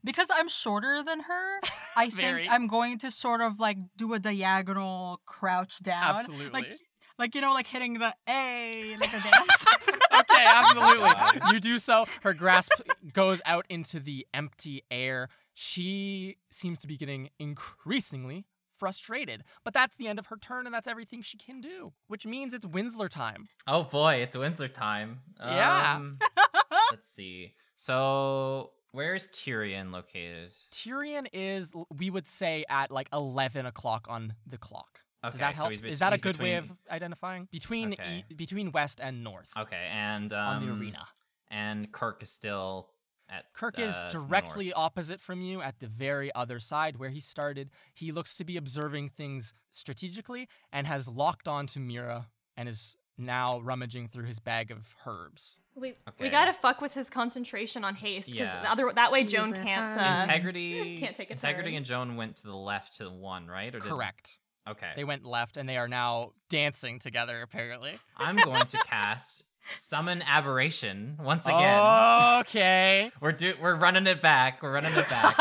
Because I'm shorter than her, I Very. think I'm going to sort of like do a diagonal crouch down. Absolutely. Like like hitting the A like a dance. Okay, absolutely. You do so. Her grasp goes out into the empty air. She seems to be getting increasingly frustrated. But that's the end of her turn, and that's everything she can do, which means it's Winsler time. Oh boy, it's Windsor time. Yeah. Let's see. So, where's Tyrion located? Tyrion is, we would say, at like 11 o'clock on the clock. Does Okay, that so help? he's Is that a he's good way of between- identifying? Between Okay. between west and north Okay, and on the arena. And Kirk is still at Kirk is directly north. opposite from you at the very other side where he started. He looks to be observing things strategically and has locked on to Mira and is now rummaging through his bag of herbs. We Okay. gotta fuck with his concentration on haste because Yeah. that way Joan Use it. can't. Integrity. Can't take a Integrity turn. and Joan went to the left to the one, right? Or did- Correct. Okay. They went left and they are now dancing together, apparently. I'm going to cast Summon Aberration once again. Okay. We're running it back. We're running it back.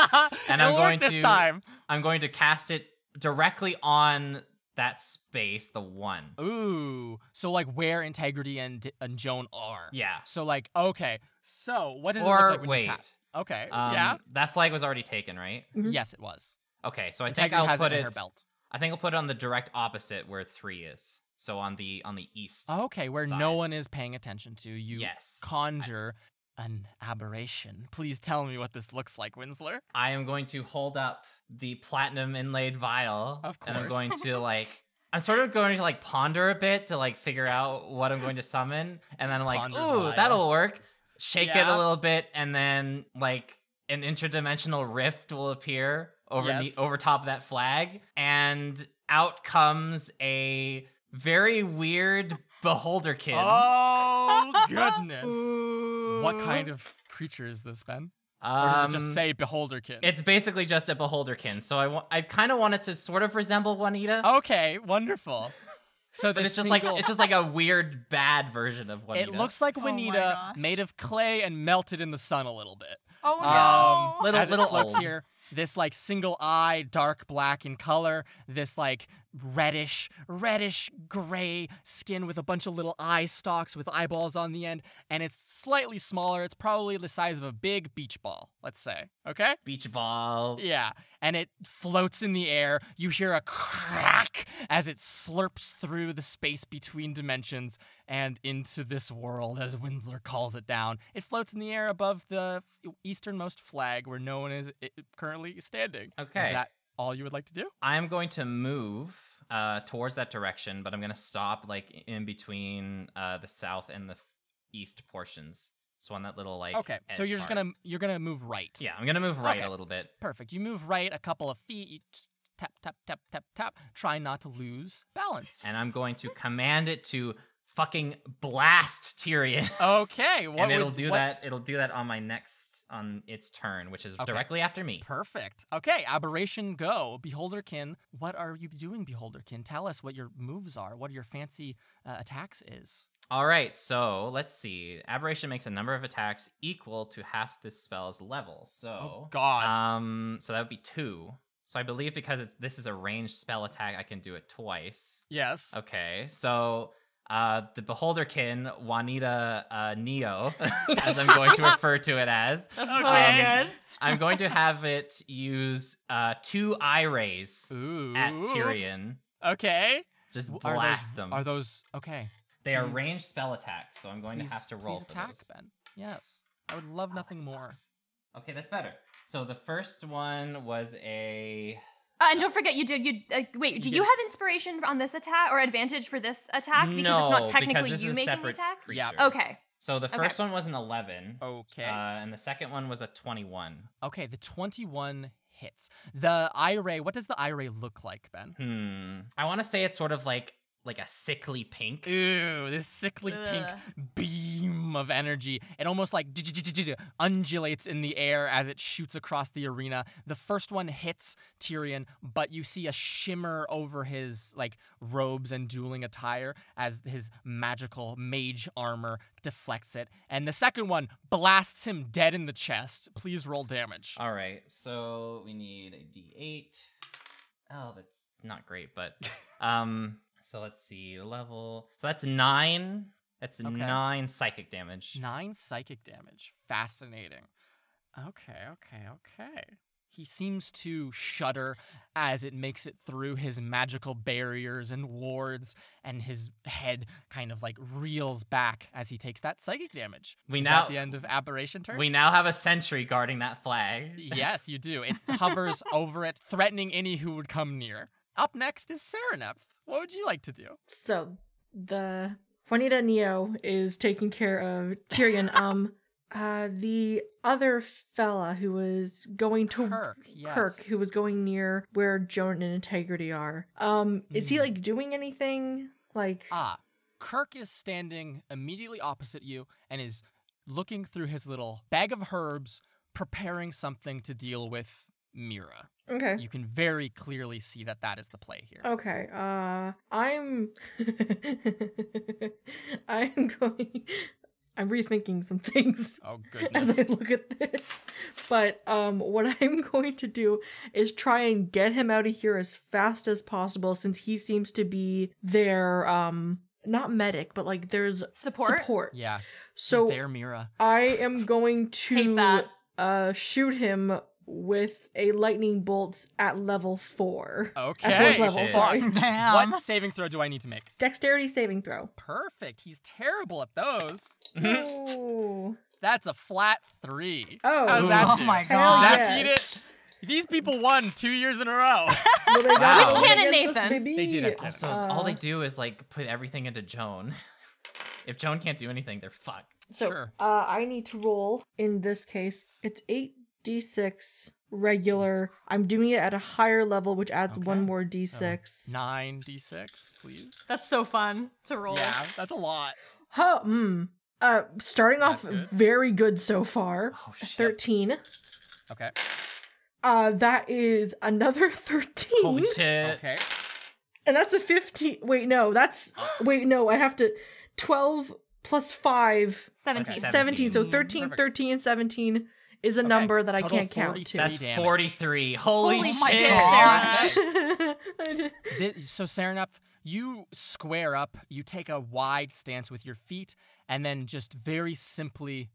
And It'll work this time. I'm going to cast it directly on that space, the one. Ooh. So like where Integrity and Joan are. Yeah. So like, okay. So what does it Or look like when wait. you cast? Okay. Yeah. That flag was already taken, right? Yes, it was. Okay, so I think Integrity I'll has put it in it. her belt. I think I'll put it on the direct opposite where 3 is. So on the east. Okay, where no side. one is paying attention to. You Yes. conjure an aberration. Please tell me what this looks like, Winsler. I am going to hold up the platinum inlaid vial. Of And I'm course. going to I'm sort of going to like ponder a bit to like figure out what I'm going to summon. And then like, Ponder ooh, vial. that'll work. Shake it Yeah. a little bit, and then like an interdimensional rift will appear over Yes. over top of that flag. And out comes a very weird beholderkin. Oh, goodness. What kind of creature is this, Ben? Or does it just say Beholderkin? It's basically just a beholderkin. So I kind of want it to sort of resemble Juanita. Okay, wonderful. So But this it's just single- like a weird bad version of Juanita. It looks like my Juanita gosh. made of clay and melted in the sun a little bit. Oh no. Little- as it little floats old. here, this like single eye, dark black in color, this like reddish gray skin with a bunch of little eye stalks with eyeballs on the end, and it's slightly smaller. It's probably the size of a big beach ball, let's say. Okay? beach ball. Yeah, and it floats in the air. You hear a crack as it slurps through the space between dimensions and into this world, as Winsler calls it down. It floats in the air above the easternmost flag where no one is currently standing. Okay. Is that all you would like to do? I'm going to move towards that direction, but I'm going to stop like in between the south and the east portions. So on that little like Okay, so edge you're just part. you're gonna move right. Yeah, I'm gonna move right Okay. a little bit. Perfect. You move right a couple of feet. You just tap tap tap tap tap. Try not to lose balance. And I'm going to command it to fucking blast Tyrion. Okay, And it'll do that. It'll do that on its turn, which is Okay. directly after me. Perfect. Okay, aberration go. Beholderkin, what are you doing, Beholderkin? Tell us what your moves are, what your fancy attacks is. All right, so let's see. Aberration makes a number of attacks equal to half this spell's level. So, Oh, God. so that would be 2. So I believe because this is a ranged spell attack, I can do it twice. Yes. Okay, so the Beholderkin, Juanita Neo, as I'm going to refer to it as. That's really good. I'm going to have it use 2 eye rays Ooh. at Tyrion. Okay. Just Are blast those, them. Are those okay? They are Please- ranged spell attacks, so I'm going to have to roll please for attack, those. Ben. Yes. I would love nothing that more. sucks. Okay, that's better. So the first one was a... And don't forget, wait, do you have inspiration on this attack or advantage for this attack? Because no, it's not technically because this you is a making the separate attack? creature. Yeah. Okay. So the first one was an 11. Okay. And the second one was a 21. Okay, the 21 hits. The eye ray, what does the eye ray look like, Ben? I want to say it's sort of like a sickly pink. Ooh, this sickly pink beam of energy. It almost like undulates in the air as it shoots across the arena. The first one hits Tyrion, but you see a shimmer over his like robes and dueling attire as his magical mage armor deflects it. And the second one blasts him dead in the chest. Please roll damage. All right, so we need a D8. Oh, that's not great, but so let's see the level. So that's 9. That's 9 psychic damage. 9 psychic damage. Fascinating. Okay. He seems to shudder as it makes it through his magical barriers and wards, and his head kind of like reels back as he takes that psychic damage. Is that the end of Aberration turn? We now have a sentry guarding that flag. Yes, you do. It hovers over it, threatening any who would come near. Up next is Serenep. What would you like to do? So the Juanita Neo is taking care of Tyrion. The other fella who was going to Kirk, who was going near where Joan and Integrity are. Is he like doing anything? Like Kirk is standing immediately opposite you and is looking through his little bag of herbs, preparing something to deal with Mira. Okay. You can very clearly see that is the play here. Okay. I'm I'm rethinking some things. Oh As goodness. I look at this. But what I'm going to do is try and get him out of here as fast as possible, since he seems to be their not medic, but like there's support. Yeah. So He's there, Mira. I am going Hate to that. shoot him with a lightning bolt at level 4. Okay. At fourth level, Shit. sorry. Damn. What saving throw do I need to make? Dexterity saving throw. Perfect. He's terrible at those. Oh. That's a flat 3. Oh. How's that Oh do? my Does Hell that yes. beat it? These people won 2 years in a row. Well, they got Wow. one With Canon against us, Nathan. baby. They did have Canon. So all they do is like put everything into Joan. If Joan can't do anything, they're fucked. So, Sure. I need to roll, in this case, it's 8d6 regular. I'm doing it at a higher level, which adds Okay. one more d6. 9d6, please. That's so fun to roll. Yeah, that's a lot. Starting off good? very good so far. Oh, shit. 13. Okay. That is another 13. Holy shit. Okay. And that's a 15. Wait, no, I have to 12 plus 5. 17. Okay. 17. So 13, Perfect. 13, and 17 is a number that I Total can't count 43 to. That's damage. 43. Holy Holy shit. shit, gosh. Sarah. So Serenep, you square up, you take a wide stance with your feet, and then just very simply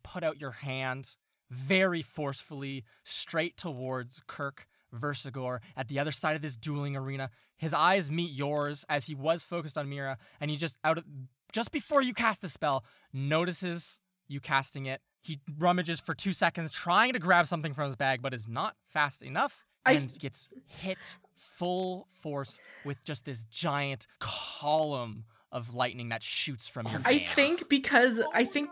put out your hand very forcefully straight towards Kirk Versigor at the other side of this dueling arena. His eyes meet yours as he was focused on Mira, and he just before you cast the spell, notices you casting it. He rummages for 2 seconds trying to grab something from his bag, but is not fast enough and gets hit full force with just this giant column of lightning that shoots from your I hand. think because I think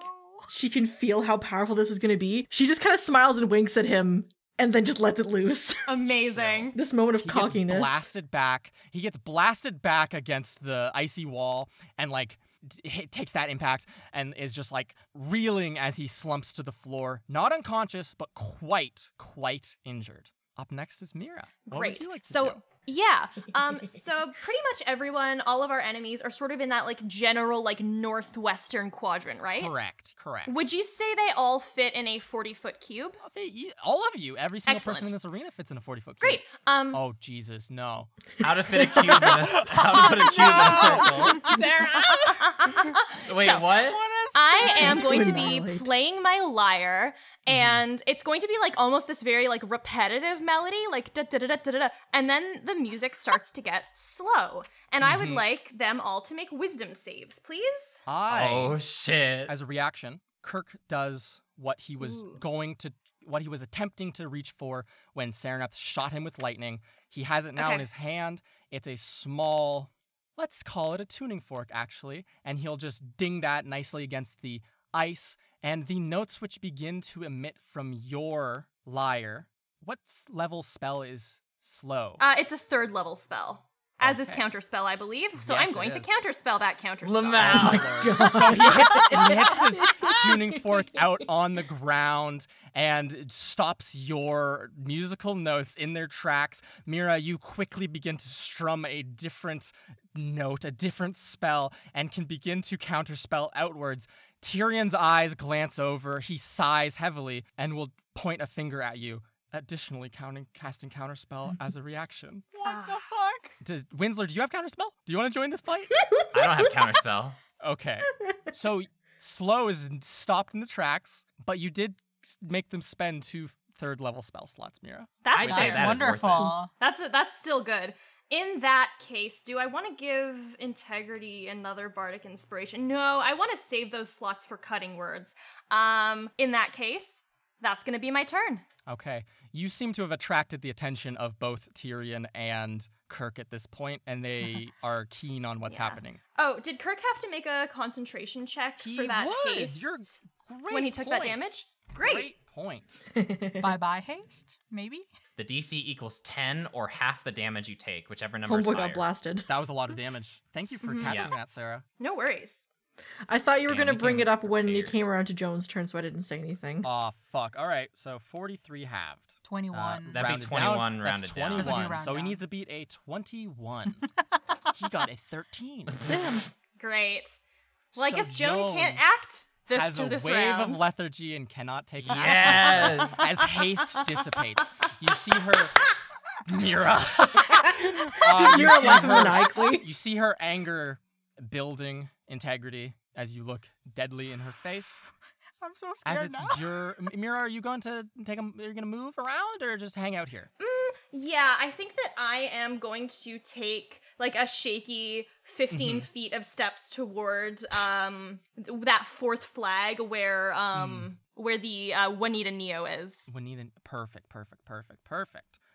she can feel how powerful this is going to be, she just kind of smiles and winks at him and then just lets it loose. Amazing. This moment of He cockiness. gets blasted back. He gets blasted back against the icy wall and like takes that impact and is just like reeling as he slumps to the floor, not unconscious, but quite injured. Up next is Mira. What Great. would you like to So do? yeah. So pretty much everyone, all of our enemies are sort of in that like general like northwestern quadrant, right? Correct. Would you say they all fit in a 40-foot cube? All of you, every single Excellent. person in this arena fits in a 40-foot cube. Great. Oh Jesus, no. How to fit a cube in a circle. Sarah! Wait, So- what? I am going to To be annihilate. playing my lyre, and it's going to be like almost this very like repetitive melody, like da da da da da da, and then the music starts to get slow. And I would like them all to make wisdom saves, please. Oh shit. As a reaction, Kirk does what he was what he was attempting to reach for when Sereneth shot him with lightning. He has it now Okay. in his hand. It's a small, let's call it a tuning fork, actually, and he'll just ding that nicely against the ice, and the notes which begin to emit from your lyre. What level spell is slow? It's a 3rd level spell, as is Okay. counterspell, I believe. So Yes, I'm going it to is. counterspell that counterspell. Lamau. So he hits this tuning fork out on the ground and it stops your musical notes in their tracks. Mira, you quickly begin to strum a different note, a different spell, and can begin to counterspell outwards. Tyrion's eyes glance over, he sighs heavily, and will point a finger at you, additionally casting counterspell as a reaction. What the fuck? Winsler, do you have counterspell? Do you want to join this fight? I don't have counterspell. Okay. So slow is stopped in the tracks, but you did make them spend 2 3rd-level spell slots, Mira. That's I'd say fair. that is worth it. wonderful. That's still good. In that case, do I want to give Integrity another bardic inspiration? No, I want to save those slots for cutting words. In that case, that's going to be my turn. Okay. You seem to have attracted the attention of both Tyrion and Kirk at this point, and they are keen on what's Yeah. happening. Oh, did Kirk have to make a concentration check for that haste You're great when he took that point. damage? Great. Great point. Bye-bye haste, maybe? The DC equals 10 or half the damage you take, whichever number is Homeboy higher. got blasted. That was a lot of damage. Thank you for catching Yeah. that, Sarah. No worries. I thought you were Damn, gonna he bring came it up when you prepared. came around to Joan's turn, so I didn't say anything. Aw, fuck. All right, so 43 halved. 21. That'd be Rounded 21 down, rounded that's down. 21. Because we round So he down. needs to beat a 21. He got a 13. Damn. Great. Well, I So guess Joan Joan can't act has through a this wave round. of lethargy and cannot take an Yes. action. As haste dissipates, you see her, Mira. You're laughing maniacally. You see her anger building, Integrity, as you look deadly in her face. I'm so As scared it's now. your Mira, are you going to you're gonna move around or just hang out here? Yeah, I think that I am going to take like a shaky 15 feet of steps towards that 4th flag where the Juanita Neo is. Juanita, perfect.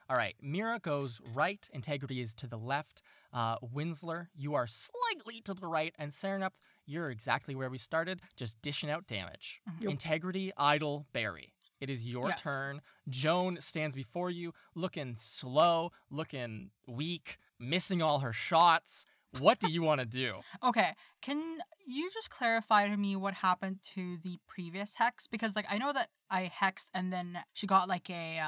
All right, Mira goes right, Integrity is to the left. Winsler, you are slightly to the right, and Serenep, you're exactly where we started, just dishing out damage. Yep. Integrity, Idle, Barry. It is your Yes. turn. Joan stands before you, looking slow, looking weak, missing all her shots. What do you want to do? Okay, can you just clarify to me what happened to the previous hex? Because like I know that I hexed and then she got like a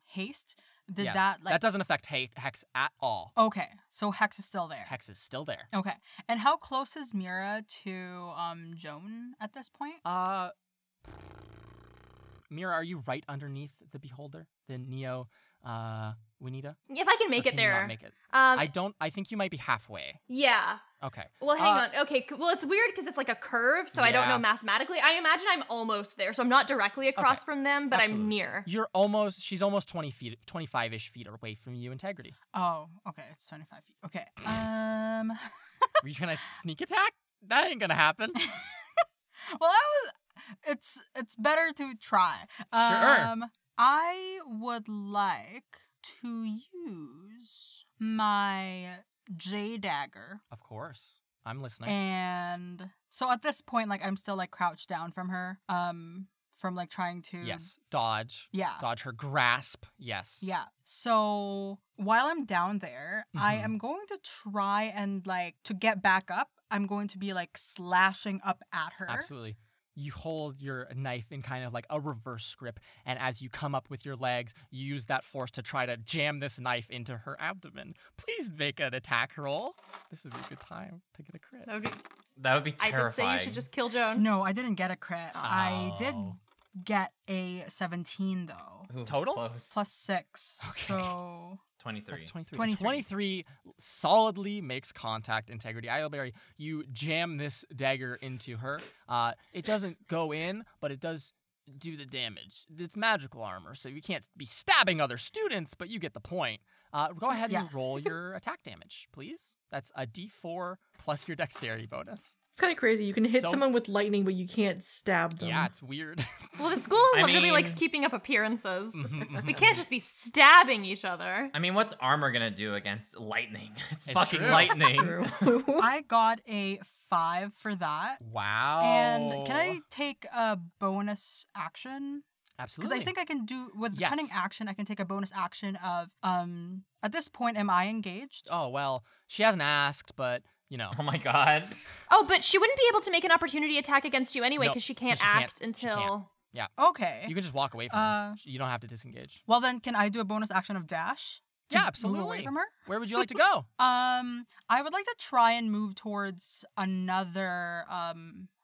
haste. Did Yes, that like that doesn't affect Hex at all. Okay, so hex is still there. Hex is still there. Okay, and how close is Mira to Joan at this point? Mira, are you right underneath the Beholder, the Neo, Juanita? If I can make Or it can you not there. make it? Um, I think you might be halfway. yeah. Okay. Well, hang on. Okay, well, it's weird because it's like a curve, so I don't know Yeah. mathematically. I imagine I'm almost there, so I'm not directly across Okay, from them, but absolutely. I'm near. She's almost 20 feet, 25-ish feet away from you, Integrity. Oh, okay, it's 25 feet. Okay, Were you trying to sneak attack? That ain't gonna happen. well, it's better to try. Sure. I would like to use my J dagger, Of course. I'm listening. and so at this point, like I'm still like crouched down from her, from like trying to Yes. Dodge. yeah. Dodge her grasp. Yes. Yeah. So while I'm down there, I Mhm. am going to try and like to get back up. I'm going to be like slashing up at her. Absolutely. you hold your knife in kind of like a reverse grip, and as you come up with your legs, you use that force to try to jam this knife into her abdomen. Please make an attack roll. This would be a good time to get a crit. That would be I terrifying. did say you should just kill Joan. No, I didn't get a crit. I did Oh. get a 17 though. Ooh, Total? Close. Plus 6. Okay. So 23. That's 23. 23. 23 solidly makes contact, Integrity. Idleberry, you jam this dagger into her. It doesn't go in, but it does do the damage. It's magical armor, so you can't be stabbing other students, but you get the point. Go ahead and Yes. roll your attack damage, please. That's a d4 plus your dexterity bonus. It's kind of crazy. You can hit So- someone with lightning, but you can't stab them. Yeah, it's weird. Well, the school I really likes mean- keeping up appearances. Mhm, We can't just be stabbing each other. I mean, what's armor gonna do against lightning? It's It's fucking true. lightning. True. I got a 5 for that. Wow. And can I take a bonus action? Because Absolutely. I think I can do with Yes. cunning action. I can take a bonus action of At this point, am I engaged? Oh, well, she hasn't asked, but, you know. Oh my god. Oh, but she wouldn't be able to make an opportunity attack against you anyway No, because she can't 'cause she can't- act she until. Okay. You can just walk away from her. You don't have to disengage. Well, then, can I do a bonus action of dash? to Yeah, move absolutely. away from her? Where would you like to go? I would like to try and move towards another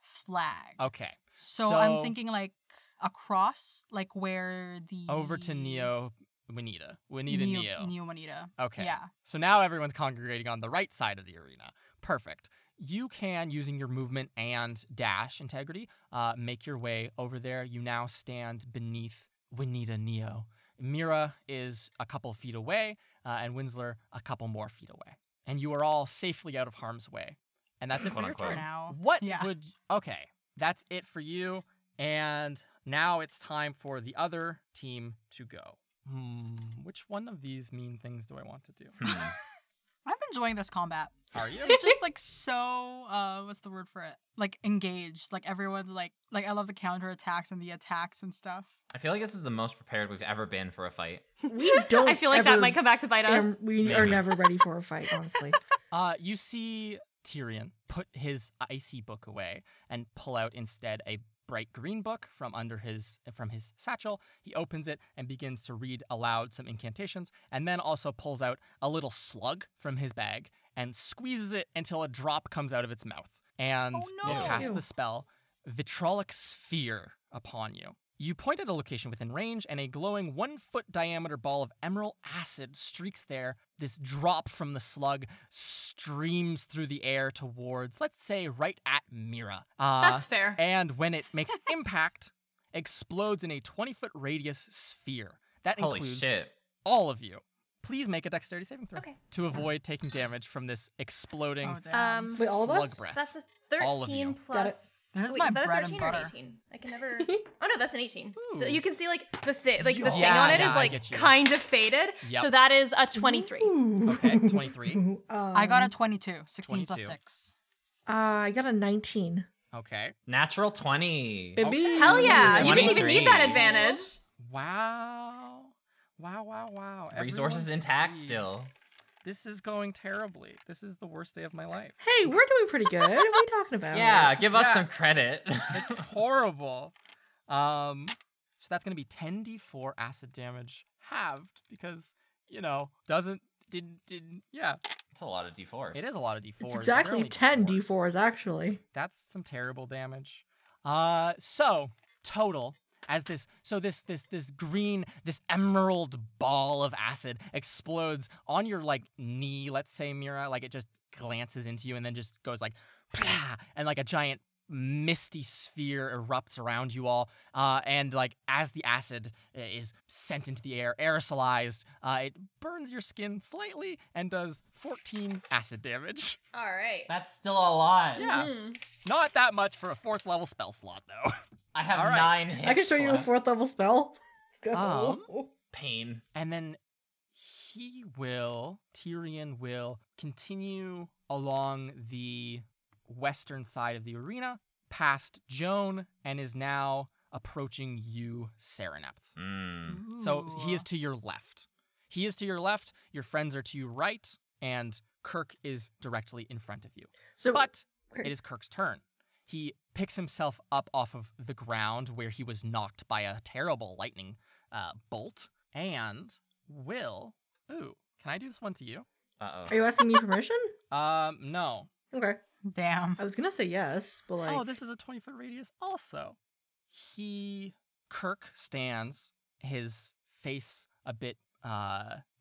flag. Okay. So I'm thinking like across, like where the Over to Neo Juanita. Neo. Neo Juanita. Okay. Yeah. So now everyone's congregating on the right side of the arena. Perfect. You can, using your movement and dash integrity, make your way over there. You now stand beneath Juanita Neo. Mira is a couple feet away, and Winsler a couple more feet away. And you are all safely out of harm's way. And that's it for your Quote, turn. unquote. Now. What Yeah. would... Okay. That's it for you. And now it's time for the other team to go. Which one of these mean things do I want to do? I'm enjoying this combat. Are you? It's just like so what's the word for it? Like engaged. Like everyone's like I love the counter attacks and the attacks and stuff. I feel like this is the most prepared we've ever been for a fight. We don't. I feel like that ever- might come back to bite us. We are never ready for a fight, honestly. You see Tyrion put his icy book away and pull out instead a bright green book from his satchel. He opens it and begins to read aloud some incantations, and then also pulls out a little slug from his bag and squeezes it until a drop comes out of its mouth. And Oh, you no. cast Ew. the spell Vitrolic Sphere upon you. You point at a location within range, and a glowing 1-foot diameter ball of emerald acid streaks there. This drop from the slug streams through the air towards, let's say, right at Mira. That's fair. And when it makes impact, explodes in a 20-foot radius sphere. That Holy includes shit. all of you. Please make a dexterity saving throw Okay. to avoid taking damage from this exploding Oh damn. Wait, all of slug us? breath. That's a All of 13 you. plus. Got it. That's Wait, my is that bread a and 13 or an butter. 18? I can never. Oh no, that's an 18. Ooh. You can see like the thing Yeah, on it is yeah, I like get you. kind of faded. Yep. So that is a 23. Okay, 23. I got a 22. 16 plus 22. 6. I got a 19. Okay. Natural 20. Baby. Hell yeah! You didn't even 23. need that advantage. Wow. Wow. Resources Everyone intact succeeds. still. This is going terribly. This is the worst day of my life. Hey, we're doing pretty good. What are we talking about? Yeah, give us Yeah. some credit. It's horrible. So that's going to be 10d4 acid damage halved because, didn't, yeah. It's a lot of D4s. It is a lot of d4s. It's but exactly they're only 10 D4s. D4s, actually. That's some terrible damage. So total as this green, this emerald ball of acid explodes on your like knee, let's say, Mira, like it just glances into you and then just goes like, "Plah," and like a giant misty sphere erupts around you all, and like as the acid is sent into the air, aerosolized, it burns your skin slightly and does 14 acid damage. All right. That's still a lot. Yeah. Not that much for a 4th level spell slot, though. I have All right. 9 hits I can show you a left. 4th level spell. Let's go. Pain. And then Tyrion will continue along the western side of the arena, past Joan, and is now approaching you, Serenepth. So he is to your left. Your friends are to your right, and Kirk is directly in front of you. So, But okay. it is Kirk's turn. he picks himself up off of the ground where he was knocked by a terrible lightning bolt and will... Ooh, can I do this one to you? Uh-oh. Are you asking me permission? No. Okay. Damn. I was gonna say yes, but like. Oh, this is a 20-foot radius also. Kirk stands, his face a bit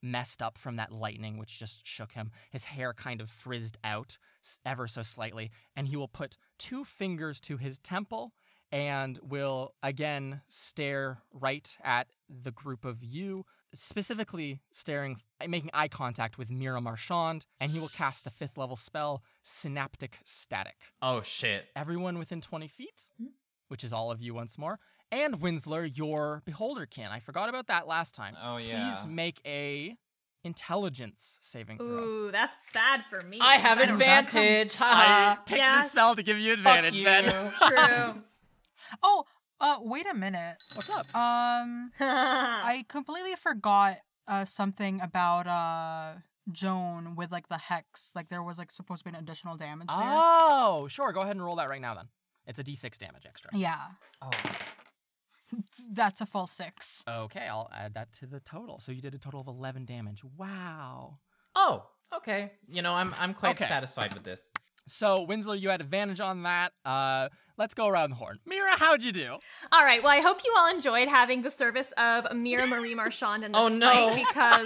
messed up from that lightning which just shook him. His hair kind of frizzed out ever so slightly, and he will put 2 fingers to his temple and will again stare right at the group of you, specifically making eye contact with Mira Marchand, and he will cast the 5th level spell, Synaptic Static. Oh, shit. Everyone within 20 feet, which is all of you once more, and Winsler, your Beholderkin. I forgot about that last time. Oh, yeah. Please make a intelligence saving throw. Ooh, that's bad for me. I have advantage. I picked the Yes. spell to give you advantage, you. Ben. True. Oh, wait a minute. What's up? I completely forgot something about Joan with like the hex. Like there was like supposed to be an additional damage there. Oh, sure. Go ahead and roll that right now then. It's a d6 damage extra. Yeah, Oh. that's a full 6. Okay, I'll add that to the total. So you did a total of 11 damage. Wow. Oh, okay. You know, I'm quite Okay. satisfied with this. So, Winslow, you had advantage on that. Let's go around the horn. Mira, how'd you do? All right. Well, I hope you all enjoyed having the service of Mira Marie Marchand in this Oh, no. fight because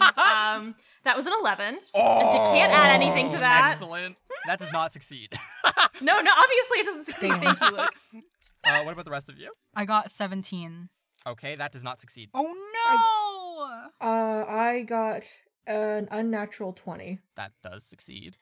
that was an 11. So can't add anything to that. Excellent. That does not succeed. No, obviously it doesn't succeed. Thank you, Luke. What about the rest of you? I got 17. Okay, that does not succeed. Oh no! I got an unnatural 20. That does succeed.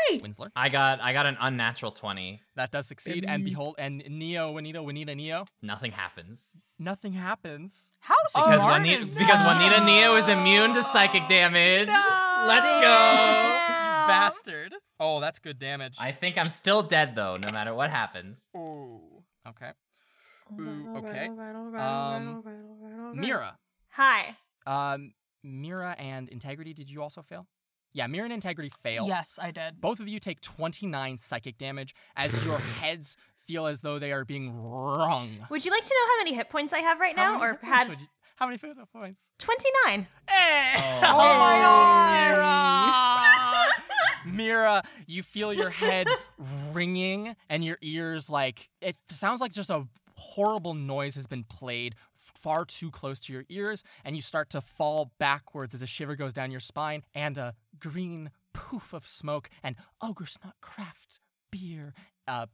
Yay! Winsler. I got an unnatural 20. That does succeed. And behold, and Neo, Juanita, Neo. Nothing happens. Nothing happens. How Because smart Juanita, is because that? Juanita Neo is immune to psychic damage. Let's go. Damn. Bastard. Oh, that's good damage. I think I'm still dead though, no matter what happens. Ooh. Okay. Ooh, Alright, okay. alright. Mira. Hi. Mira and Integrity, did you also fail? Yeah, Mira and Integrity failed. Yes, I did. Both of you take 29 psychic damage as your heads feel as though they are being wrung. Would you like to know how many hit points I have right now, or How many hit points? 29? Hey! Oh my God! Mira, you feel your head ringing and your ears it sounds like just a horrible noise has been played far too close to your ears, and you start to fall backwards as a shiver goes down your spine, and a green poof of smoke and Ogre's Nut Craft beer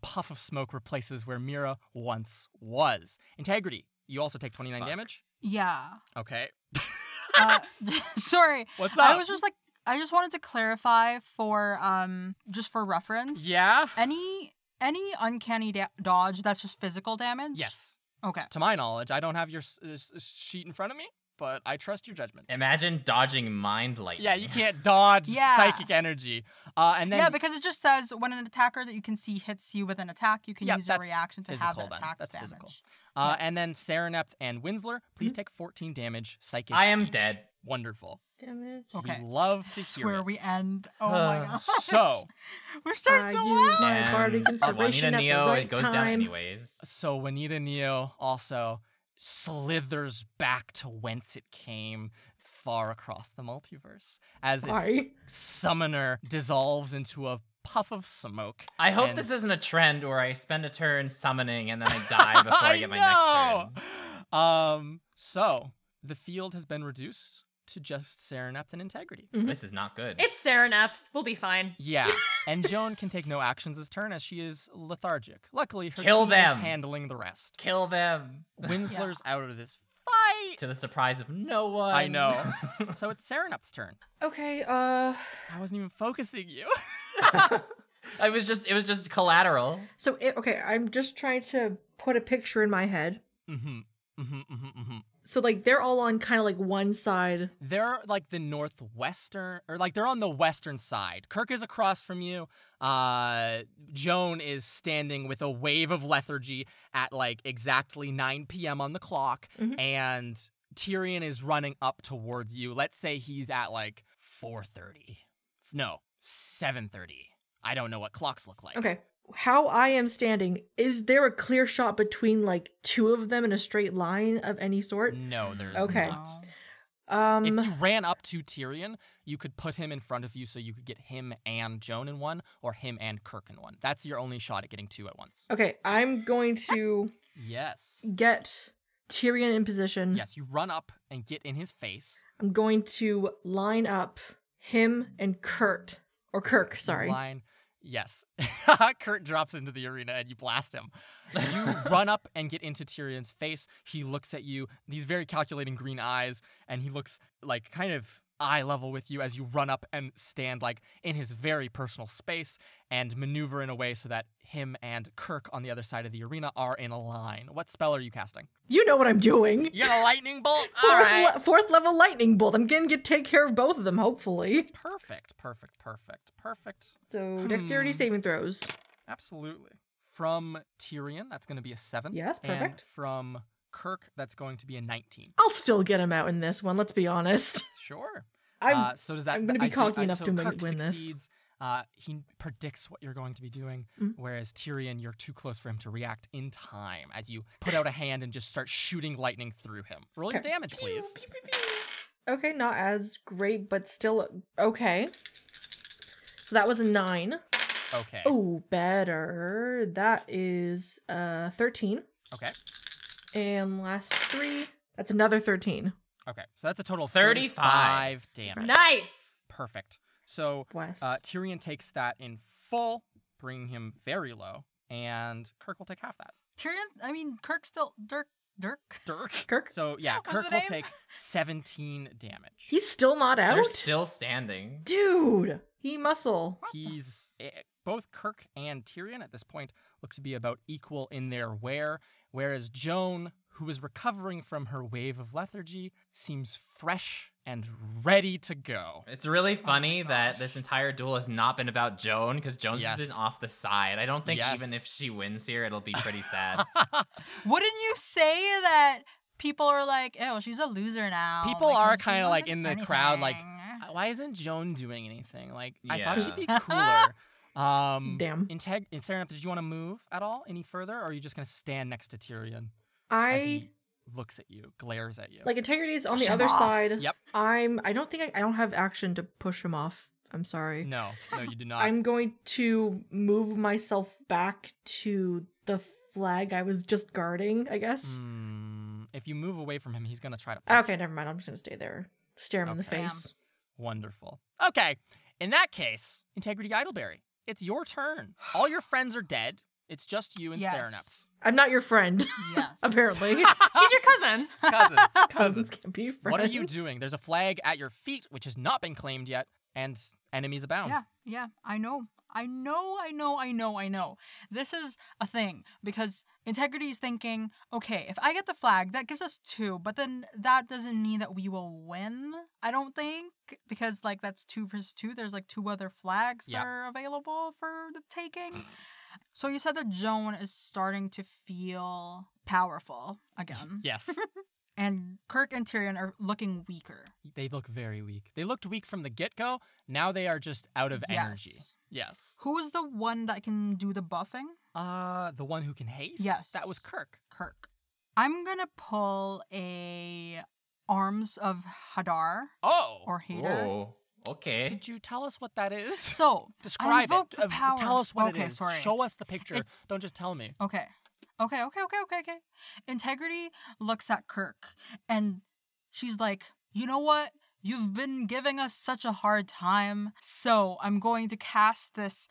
puff of smoke replaces where Mira once was. Integrity, you also take 29 damage? Yeah. Okay. Sorry. What's up? I just wanted to clarify for just for reference. Yeah? Any uncanny dodge that's just physical damage? Yes. Okay. To my knowledge, I don't have your sheet in front of me, but I trust your judgment. Imagine dodging mind lightning. Yeah, you can't dodge Yeah. psychic energy. And then Yeah, because it just says when an attacker that you can see hits you with an attack, you can use your that's reaction to have physical the then. attack's That's damage. physical. And then Sereneth and Winsler, please take 14 damage psychic. I am each. dead. Wonderful. Damage. Okay. We love to This is hear where it. we end. Oh my god. So We're starting so used well. my bardic inspiration Juanita at the Neo, right it goes time. down anyways. Juanita Neo also slithers back to whence it came, far across the multiverse, as its Why? summoner dissolves into a puff of smoke. I hope and- this isn't a trend where I spend a turn summoning and then I die before I get my next turn. So the field has been reduced to just Sereneth and Integrity. This is not good. It's Sereneth. We'll be fine. Yeah, and Joan can take no actions this turn as she is lethargic. Luckily, her Kill team is them. handling the rest. Kill them. Winsler's out of this fight. To the surprise of no one. I know. So it's Sereneth's turn. Okay, I wasn't even focusing you. it was just collateral. so, I'm just trying to put a picture in my head. So, they're all on kind of one side. They're the northwestern, or they're on the western side. Kirk is across from you. Joan is standing with a wave of lethargy at exactly 9 p.m. on the clock, and Tyrion is running up towards you. Let's say he's at 4:30. No, 7:30. I don't know what clocks look like. Okay. how I am standing, is there a clear shot between like two of them in a straight line of any sort? No, there's Okay. not. Um, If you ran up to Tyrion, you could put him in front of you so you could get him and Joan in one, or him and Kirk in one. That's your only shot at getting two at once. okay, I'm going to Yes. get Tyrion in position. Yes, you run up and get in his face. I'm going to line up him and Kirk, sorry. Line. Yes. Kurt drops into the arena and you blast him. You run up and get into Tyrion's face. He looks at you, these very calculating green eyes, and he looks like kind of eye level with you as you run up and stand like in his very personal space and maneuver in a way so that him and Kirk on the other side of the arena are in a line. What spell are you casting? You know what I'm doing. You got a lightning bolt? All right. Fourth level lightning bolt. I'm gonna take care of both of them, hopefully. Perfect. So dexterity saving throws. Absolutely. From Tyrion, that's going to be a 7. Yes, perfect. And from Kirk, that's going to be a 19. I'll still get him out in this one. Let's be honest. Sure. I'm So does that? I'm gonna be cocky enough so to Kirk win this. succeeds. He predicts what you're going to be doing, whereas Tyrion, you're too close for him to react in time as you put out a hand and just start shooting lightning through him. Roll your Okay. damage, please. okay, not as great, but still okay. So that was a 9. Okay. Oh, better. That is 13. Okay. And last 3. That's another 13. Okay. So that's a total of 35 damage. Nice. Perfect. So West. Tyrion takes that in full, bringing him very low, and Kirk will take half that. Kirk still Dirk. Kirk? So yeah, What's Kirk the will name? take 17 damage. He's still not out? They're still standing. Dude, he muscle. He's both Kirk and Tyrion at this point look to be about equal in their wear, whereas Joan, who is recovering from her wave of lethargy, seems fresh and ready to go. It's really funny that this entire duel has not been about Joan, because Joan's Yes. just been off the side. I don't think Yes. even if she wins here, it'll be pretty sad. Wouldn't you say that people are like, oh, she's a loser now? People like, are she kind of like wasn't in the crowd, like, anything." why isn't Joan doing anything? Like, I thought Yeah. she'd be cooler. Damn. Serenep, did you want to move at all any further, or are you just going to stand next to Tyrion as I he looks at you, glares at you? like integrity's on Push the him other off. side. Yep. I don't think I don't have action to push him off. I'm sorry. No, you do not. I'm going to move myself back to the flag I was just guarding, I guess. If you move away from him, he's going to try to punch Okay, never mind. I'm just gonna stay there. Stare him in the Okay. face. Wonderful. Okay, in that case, Integrity Idleberry, it's your turn. All your friends are dead. It's just you and Serenep. Yes. I'm not your friend, Yes. apparently. She's your cousin. Cousins. Cousins can't be friends. What are you doing? There's a flag at your feet, which has not been claimed yet, and enemies abound. Yeah, I know. This is a thing because Integrity is thinking, okay, if I get the flag, that gives us 2, but then that doesn't mean that we will win, I don't think, because like that's 2 versus 2. There's like 2 other flags Yeah. that are available for the taking. So you said that Joan is starting to feel powerful again. Yes. And Kirk and Tyrion are looking weaker. They look very weak. They looked weak from the get-go. Now they are just out of energy. Yes. Yes. Who is the one that can do the buffing? The one who can haste? Yes. That was Kirk. Kirk. I'm gonna pull a Arms of Hadar Oh. or Hader. Oh, okay. Could you tell us what that is? So Describe invoke it. the power. Tell us what Okay, it is. sorry. Show us the picture. Don't just tell me. Okay. Integrity looks at Kirk and she's like, you know what? You've been giving us such a hard time, so I'm going to cast this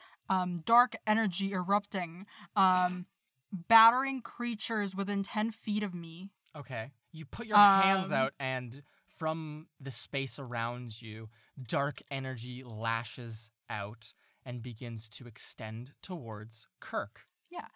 dark energy erupting, battering creatures within 10 feet of me. Okay. You put your hands out, and from the space around you, dark energy lashes out and begins to extend towards Kirk. Yeah.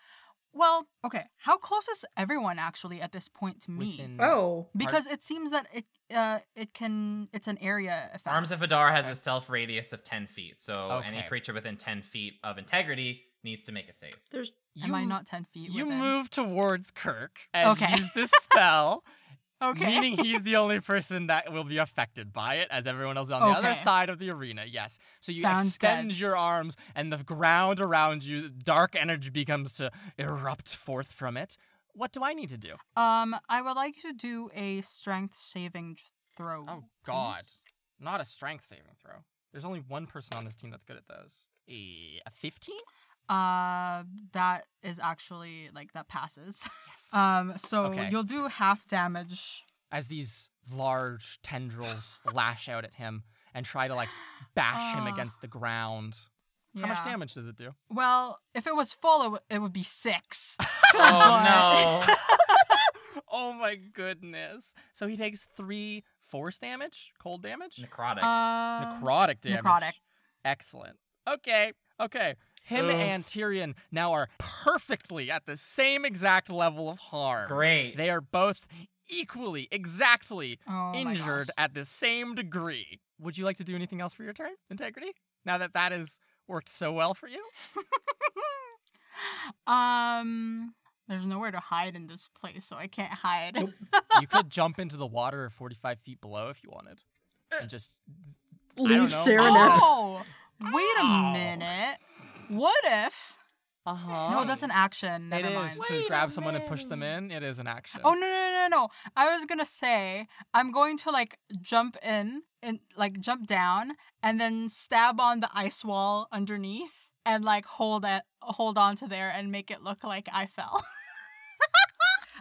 Well, okay. How close is everyone actually at this point to me? Within Oh. Because it seems that it's an area effect. Arms of Hadar has a self radius of 10 feet, so any Okay. creature within 10 feet of integrity needs to make a save. There's Am I not 10 feet You within? move towards Kirk and Okay. use this spell, Okay. Meaning he's the only person that will be affected by it, as everyone else is on the other Okay. side of the arena. Yes. So you Sounds extend good. your arms, and the ground around you, dark energy begins to erupt forth from it. What do I need to do? I would like to do a strength saving throw. Oh, God. please. Not a strength saving throw. There's only one person on this team that's good at those. A 15? That is actually that passes. Yes. So Okay. you'll do half damage. As these large tendrils lash out at him and try to bash him against the ground. How much Yeah. damage does it do? Well, if it was full, it would be 6. Oh no. Oh my goodness. So he takes 3 force damage, cold damage, Necrotic. necrotic damage. necrotic. Excellent. Okay. Him Oof. and Tyrion now are perfectly at the same exact level of harm. Great. They are both equally, exactly Oh my injured gosh. at the same degree. Would you like to do anything else for your turn, Integrity? Now that has worked so well for you? There's nowhere to hide in this place, so I can't hide. You could jump into the water 45 feet below if you wanted. And just Leave know. Serenep. Oh, wait a minute. What if? No, that's an action. It Never is mind. to grab someone and push them in. It is an action. Oh no! I was gonna say I'm going to jump in and jump down and then stab on the ice wall underneath and hold on to there and make it look like I fell.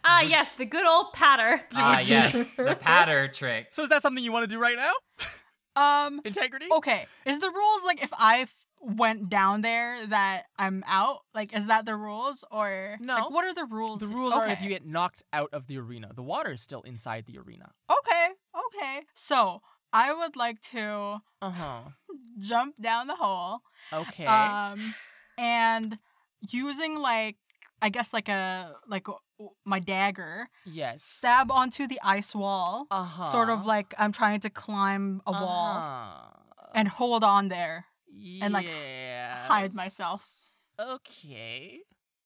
Ah, yes, the good old patter. Yes, the patter trick. So is that something you want to do right now? Integrity? Okay. Is the rules if I went down there that I'm out? Is that the rules or No. what are the rules? The rules are if you get knocked out of the arena. The water is still inside the arena. Okay. So I would like to Uh-huh. jump down the hole. Okay. And using I guess my dagger, yes. stab onto the ice wall, Uh-huh. sort of I'm trying to climb a wall Uh-huh. and hold on there. and, hide Yes. myself. Okay.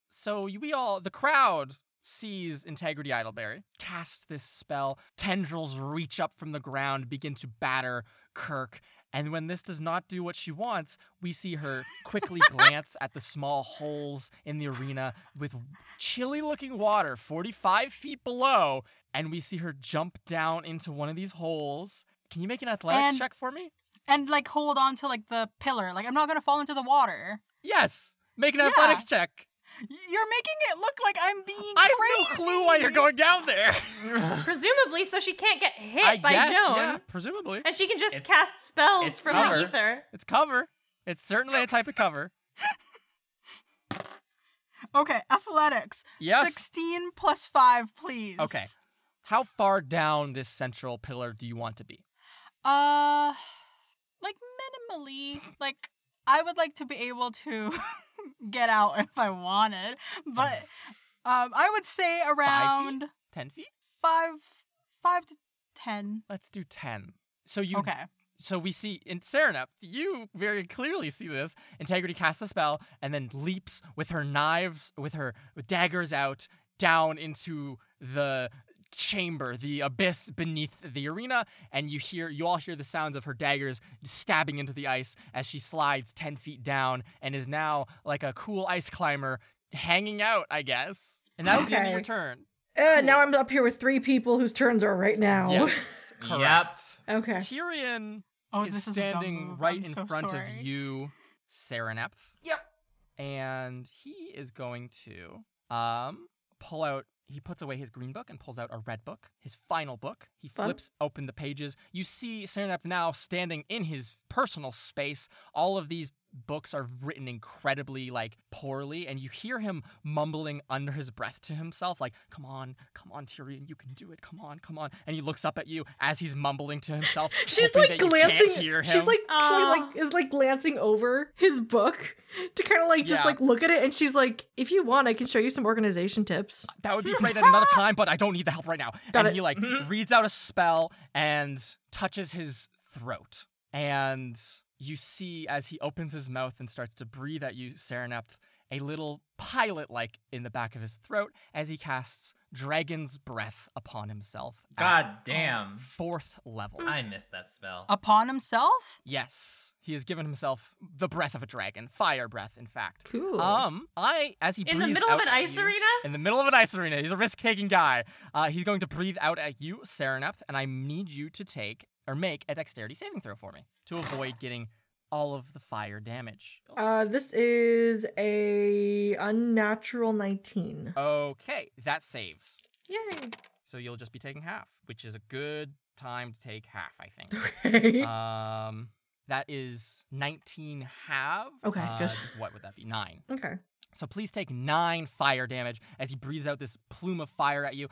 So the crowd sees Integrity Idleberry cast this spell. Tendrils reach up from the ground, begin to batter Kirk. And when this does not do what she wants, we see her quickly glance at the small holes in the arena with chilly-looking water 45 feet below, and we see her jump down into one of these holes. Can you make an athletics check for me? And hold on to the pillar. I'm not gonna fall into the water. Yes. Make an athletics check. You're making it look like I'm being I crazy. have no clue why you're going down there. Presumably, so she can't get hit I by guess, Joan. yeah, presumably. And she can just It's- cast spells it's from cover. the ether. It's cover. It's certainly a type of cover. Okay, athletics. Yes. 16 plus 5, please. Okay. How far down this central pillar do you want to be? Minimally. I would like to be able to get out if I wanted, but I would say 5 around feet? 10 feet? 5 to 10. Let's do 10. So Okay. So we see in Serenep, you very clearly see this. Integrity casts a spell and then leaps with her knives, with daggers out, down into the chamber, the abyss beneath the arena, and you all hear the sounds of her daggers stabbing into the ice as she slides 10 feet down and is now like a cool ice climber hanging out, I guess. And that's the end of your Okay. turn. Now I'm up here with 3 people whose turns are right now. Yes, correct. Okay. Tyrion is This is a dumb standing move. right I'm in so front sorry. of you, Serenepth. Yep. And he is going to pull out, he puts away his green book and pulls out a red book, his final book. He Fun. flips open the pages. You see Serenepth now standing in his personal space. All of these books are written incredibly poorly, and you hear him mumbling under his breath to himself come on Tyrion, you can do it, come on, and he looks up at you as he's mumbling to himself. She's hoping that you can't glancing. hear him. She's is glancing over his book to kind of just Yeah. look at it, and she's like, "If you want, I can show you some organization tips." That would be great at another time, but I don't need the help right now. Got and it. he reads out a spell and touches his throat. And you see as he opens his mouth and starts to breathe at you, Serenepth, a little pilot-like in the back of his throat as he casts Dragon's Breath upon himself. God damn. 4th level. I missed that spell. Upon himself? Yes, he has given himself the breath of a dragon, fire breath, in fact. Cool. As he In the breathes middle of out an at ice you- arena? In the middle of an ice arena, he's a risk-taking guy. He's going to breathe out at you, Sereneth, and I need you to make a dexterity saving throw for me to avoid getting all of the fire damage. This is a unnatural 19. Okay, that saves. Yay. So you'll just be taking half, which is a good time to take half, I think. Okay. That is 19 half. Okay, good. What would that be? 9. Okay. So please take 9 fire damage as he breathes out this plume of fire at you.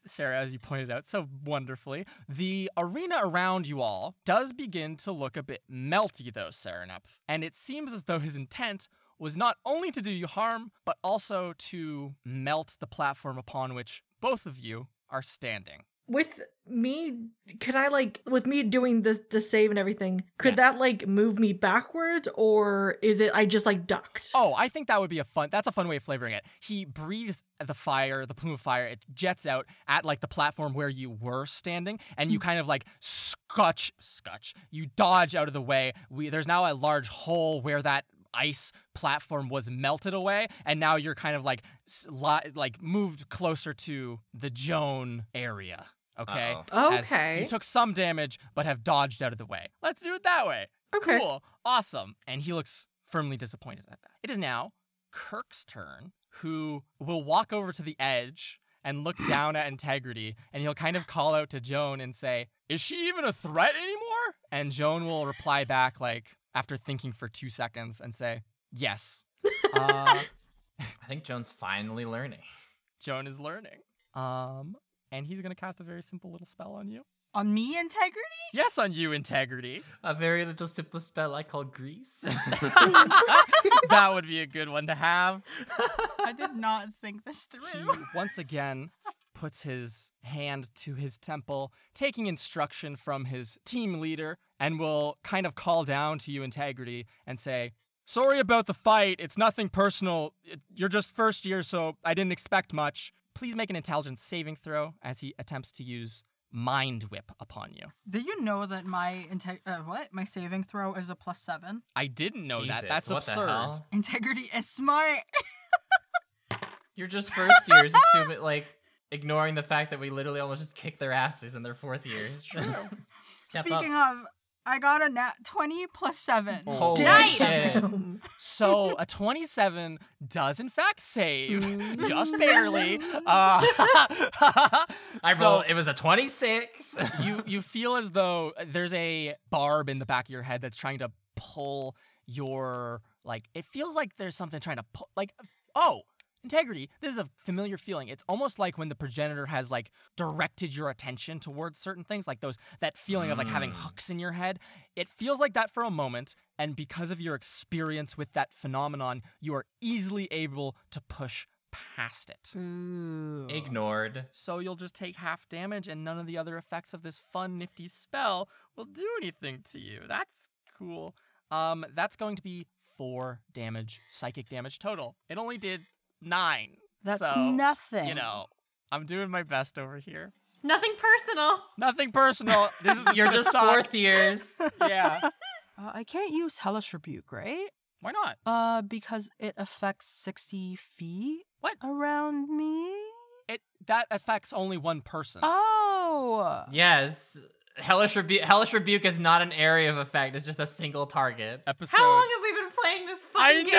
Sarah, as you pointed out so wonderfully, the arena around you all does begin to look a bit melty, though, Sereneth. And it seems as though his intent was not only to do you harm, but also to melt the platform upon which both of you are standing. With me, with me doing the save and everything, could Yes. that move me backwards, or is it I just ducked? Oh, I think that would be that's a fun way of flavoring it. He breathes the fire, the plume of fire, it jets out at the platform where you were standing, and you kind of you dodge out of the way. There's now a large hole where that ice platform was melted away, and now you're kind of moved closer to the Joan area. Okay. Uh-oh. As Okay. you took some damage, but have dodged out of the way. Let's do it that way. Okay. Cool. Awesome. And he looks firmly disappointed at that. It is now Kirk's turn, who will walk over to the edge and look down at Integrity, and he'll kind of call out to Joan and say, "Is she even a threat anymore?" And Joan will reply back, after thinking for 2 seconds, and say, "Yes." I think Joan's finally learning. Joan is learning. And he's going to cast a very simple little spell on you. On me, Integrity? Yes, on you, Integrity. A very little simple spell I call Grease. That would be a good one to have. I did not think this He through. once again puts his hand to his temple, taking instruction from his team leader, and will kind of call down to you, Integrity, and say, "Sorry about the fight. It's nothing personal. You're just first year, so I didn't expect much. Please make an intelligence saving throw as he attempts to use Mind Whip upon you." Do you know that my my saving throw is a +7? I didn't know Jesus, that. That's what the absurd. hell? Integrity is smart. You're just first years, assuming ignoring the fact that we literally almost just kicked their asses in their 4th year. Speaking of, I got a nat 20 +7. Holy Nice. shit. So a 27 does in fact save, just barely. It was a 26. You feel as though there's a barb in the back of your head that's trying to pull your it feels like there's something trying to pull Integrity, this is a familiar feeling. It's almost like when the progenitor has directed your attention towards certain things, that feeling of having hooks in your head. It feels like that for a moment, and because of your experience with that phenomenon, you are easily able to push past it. Ooh. Ignored. So you'll just take half damage, and none of the other effects of this fun, nifty spell will do anything to you. That's cool. That's going to be 4 damage, psychic damage total. It only did 9. That's so, nothing. I'm doing my best over here. Nothing personal. Nothing personal. This is You're just suck. 4th years. Yeah. I can't use Hellish Rebuke, right? Why not? Because it affects 60 feet What? around me. That affects only one person. Oh. Yes. Hellish Rebuke is not an area of effect. It's just a single target. Episode. How long have we been playing this fucking game?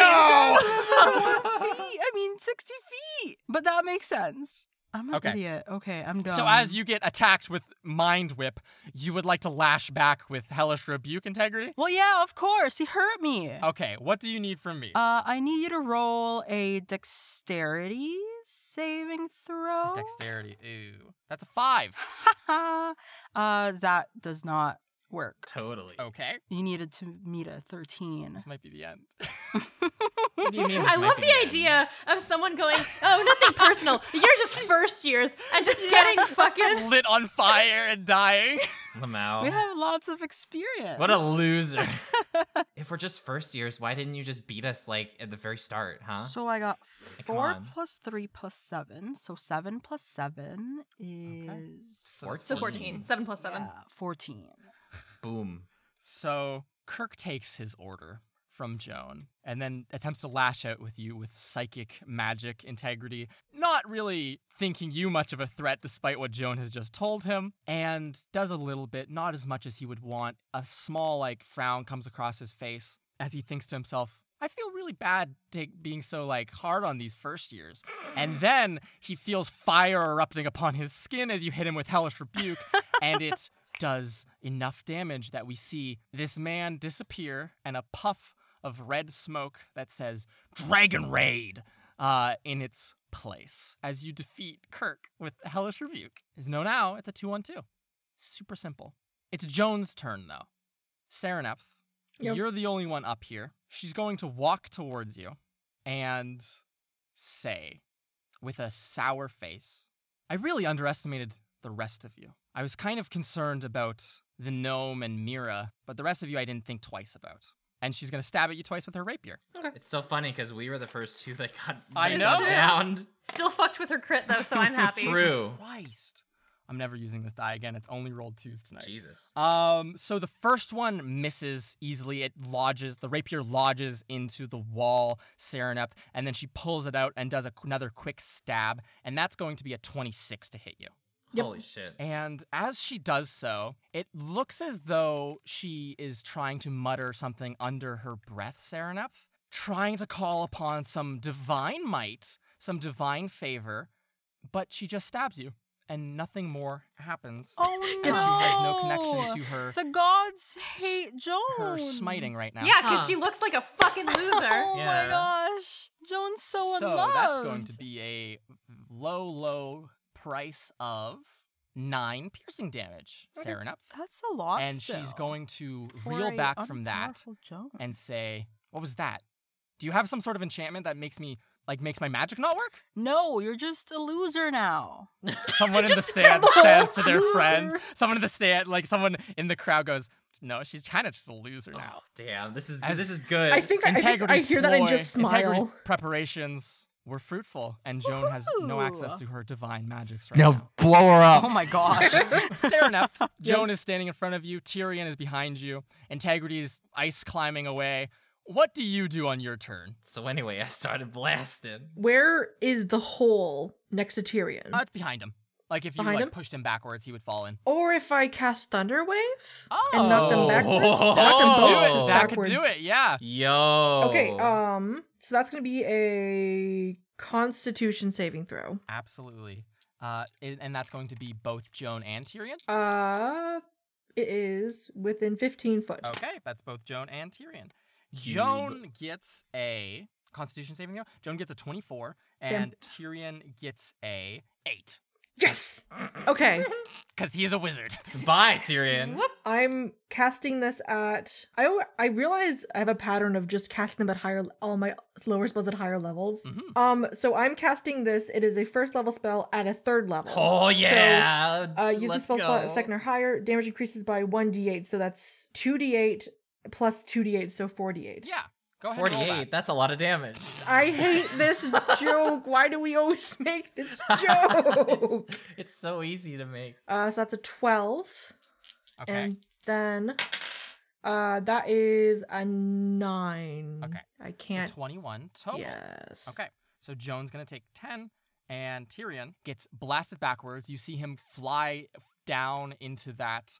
I mean, 60 feet. But that makes sense. I'm an Okay. idiot. Okay, I'm done. So as you get attacked with Mind Whip, you would like to lash back with Hellish Rebuke, Integrity? Well, yeah, of course. He hurt me. Okay, what do you need from me? I need you to roll a dexterity saving throw. Dexterity. Ooh. That's a 5. That does not work. Totally. Okay. You needed to meet a 13. This might be the end. What do you mean? This I might love be the end? idea of someone going, oh, nothing personal. You're just first years and just getting fucking. Lit on fire and dying. Lamau. We have lots of experience. What a loser. If we're just first years, why didn't you just beat us like at the very start, huh? So I got Come 4 on. plus 3 plus 7. So 7 plus 7 is 14. So 14. 7 plus 7. Yeah, 14. Boom. So Kirk takes his order from Joan and then attempts to lash out with you with psychic magic integrity, not really thinking you much of a threat despite what Joan has just told him, and does a little bit, not as much as he would want. A small like frown comes across his face as he thinks to himself, I feel really bad being so like hard on these first years. And then he feels fire erupting upon his skin as you hit him with Hellish Rebuke, and it does enough damage that we see this man disappear and a puff of red smoke that says Dragon Raid in its place as you defeat Kirk with Hellish Rebuke. Now it's a 2-on-2. Super simple. It's Joan's turn though. Sereneph, Yep. you're the only one up here. She's going to walk towards you and say with a sour face, I really underestimated the rest of you. I was kind of concerned about the gnome and Mira, but the rest of you I didn't think twice about. And she's going to stab at you twice with her rapier. It's so funny because we were the first two that got I know. downed. Still fucked with her crit, though, so I'm happy. True. Christ. I'm never using this die again. It's only rolled 2s tonight. Jesus. So the first one misses easily. It lodges, the rapier lodges into the wall, Serenep, and then she pulls it out and does another quick stab, and that's going to be a 26 to hit you. Yep. Holy shit. And as she does so, it looks as though she is trying to mutter something under her breath, Serenep, trying to call upon some divine might, some divine favor, but she just stabs you. And nothing more happens. Oh no! She has no connection to her. The gods hate Joan. Her smiting right now. Yeah, because she looks like a fucking loser. Oh Yeah. my gosh. Joan's so So unloved. that's going to be a low price of 9 piercing damage, Serenep. That's a lot And still. she's going to For reel a back from that unpowerful Joan. and say, what was that? Do you have some sort of enchantment that makes my magic not work? No, you're just a loser now. Someone in the stand says to their friend, someone in the stand, like someone in the crowd goes, no, she's kind of just a loser now. Oh, damn. This is As- good. I think I hear that and just Integrity's smile. preparations were fruitful, and Joan has no Woohoo. access to her divine magics right now. blow her up. Oh my gosh. Serenep, Joan is standing in front of you. Tyrion is behind you. Integrity's ice climbing away. What do you do on your turn? So anyway, I started blasting. Where is the hole next to Tyrion? It's behind him. Like if you Behind like him? pushed him backwards, he would fall in. Or if I cast Thunder Wave Oh, and knocked him backwards? Oh. Knocked them do both it. That could backwards. do it. Yeah. Yo. Okay, so that's gonna be a Constitution saving throw. Absolutely. And that's going to be both Joan and Tyrion. It is within 15 foot. Okay, that's both Joan and Tyrion. Joan gets a Constitution saving throw. Joan gets a 24, and Tyrion gets a 8. Yes. Okay, Because he is a wizard. Bye, Tyrion. I'm casting this at. I realize I have a pattern of just casting them at all my lower spells at higher levels. So I'm casting this. It is a first level spell at a 3rd level. Oh, yeah. So, using Let's spell slot go. at 2nd or higher, damage increases by 1d8. So that's 2d8 plus 2d8, so 4d8. Yeah. Go ahead and roll 48. That's a lot of damage. I hate this joke. Why do we always make this joke? It's so easy to make. So that's a 12. Okay. And then that is a 9. Okay. I can't. So 21 total. Yes. Okay. So Joan's going to take 10, and Tyrion gets blasted backwards. You see him fly down into that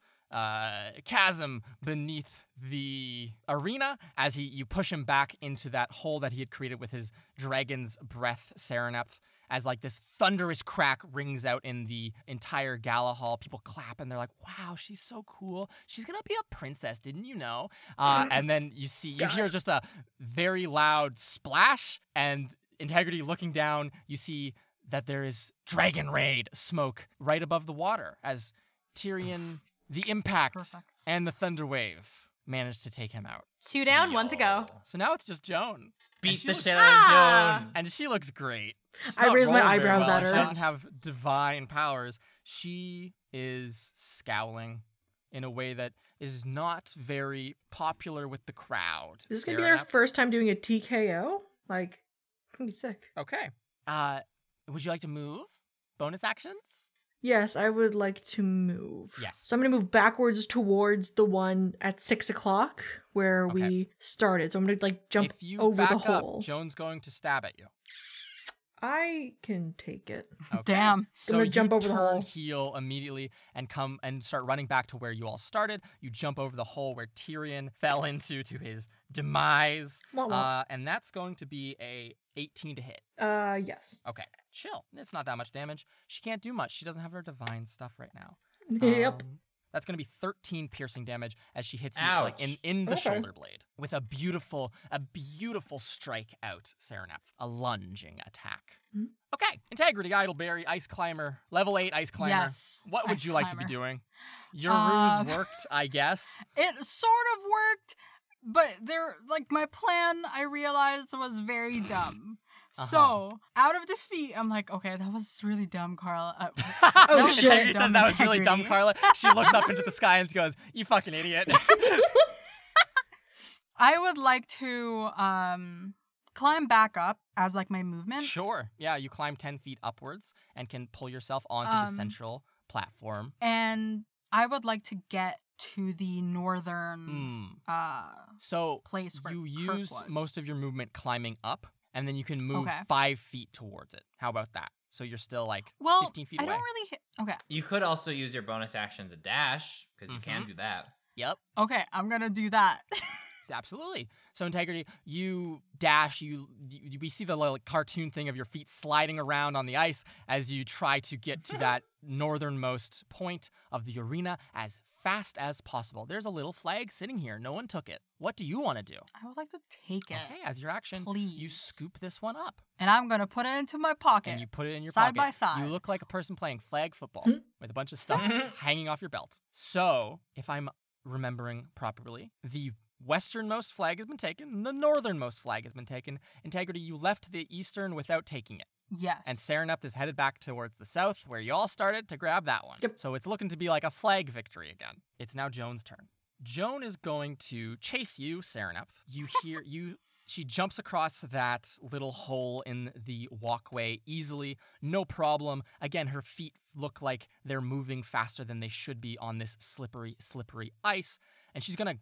chasm beneath the arena as you push him back into that hole that he had created with his dragon's breath, Serenep, as like this thunderous crack rings out in the entire gala hall. People clap and they're like, wow, she's so cool. She's gonna be a princess, didn't you know? And then you hear just a very loud splash, and Integrity looking down, you see that there is Dragon Raid smoke right above the water as Tyrion, the impact, Perfect. and the thunder wave manage to take him out. 2 down, 1 to go. So now it's just Joan. Beat she the looks- shit out of Joan. And she looks great. She's I not raised my rolling very eyebrows well. at her. She doesn't have divine powers. She is scowling in a way that is not very popular with the crowd. Is this gonna be our Serenep? first time doing a TKO? Like, it's gonna be sick. Okay. Would you like to move? Bonus actions? Yes, I would like to move. Yes. So I'm gonna move backwards towards the one at 6 o'clock where Okay. we started. So I'm gonna like jump If you over back the up, hole. Joan's going to stab at you. I can take it. Okay. Damn. So gonna you jump over the turn hole. heel immediately and come and start running back to where you all started. You jump over the hole where Tyrion fell into to his demise. Womp womp. And that's going to be a 18 to hit. Yes. Okay, chill. It's not that much damage. She can't do much. She doesn't have her divine stuff right now. Yep. That's going to be 13 piercing damage as she hits you like in the Okay. shoulder blade with a beautiful strike out, Serenep. A lunging attack. Mhm. Okay, Integrity, Idleberry, Ice Climber, level 8 Ice Climber. Yes, What would Ice you like to be Climber. doing? Your ruse worked, I guess. It sort of worked, but my plan I realized was very dumb. So, out of defeat, I'm like, okay, that was really dumb, Carla. Oh, was shit. very Integrity says dumb, that was really dumb, Integrity. Carla. She looks up into the sky and goes, "You fucking idiot." I would like to climb back up as like my movement. Sure. Yeah, you climb 10 feet upwards and can pull yourself onto the central platform. And I would like to get to the northern So place where you Kirk use was. most of your movement climbing up, and then you can move Okay. 5 feet towards it. How about that? So you're still like Well, 15 feet I away. don't really okay. You could also use your bonus action to dash, because you can do that. Yep, Okay, I'm gonna do that. absolutely. So Integrity, you dash. We see the little cartoon thing of your feet sliding around on the ice as you try to get to that northernmost point of the arena as fast as possible. There's a little flag sitting here. No one took it. What do you want to do? I would like to take it. Okay, as your action, you Please. scoop this one up. And I'm gonna put it into my pocket. And you put it in your Side pocket. by side. You look like a person playing flag football with a bunch of stuff hanging off your belt. So, if I'm remembering properly, the westernmost flag has been taken, and the northernmost flag has been taken. Integrity, you left the eastern without taking it. Yes. And Serenep is headed back towards the south, where you all started, to grab that one. Yep. So it's looking to be like a flag victory again. It's now Joan's turn. Joan is going to chase you, Serenep. You hear she jumps across that little hole in the walkway easily, no problem. Again, her feet look like they're moving faster than they should be on this slippery ice. And she's gonna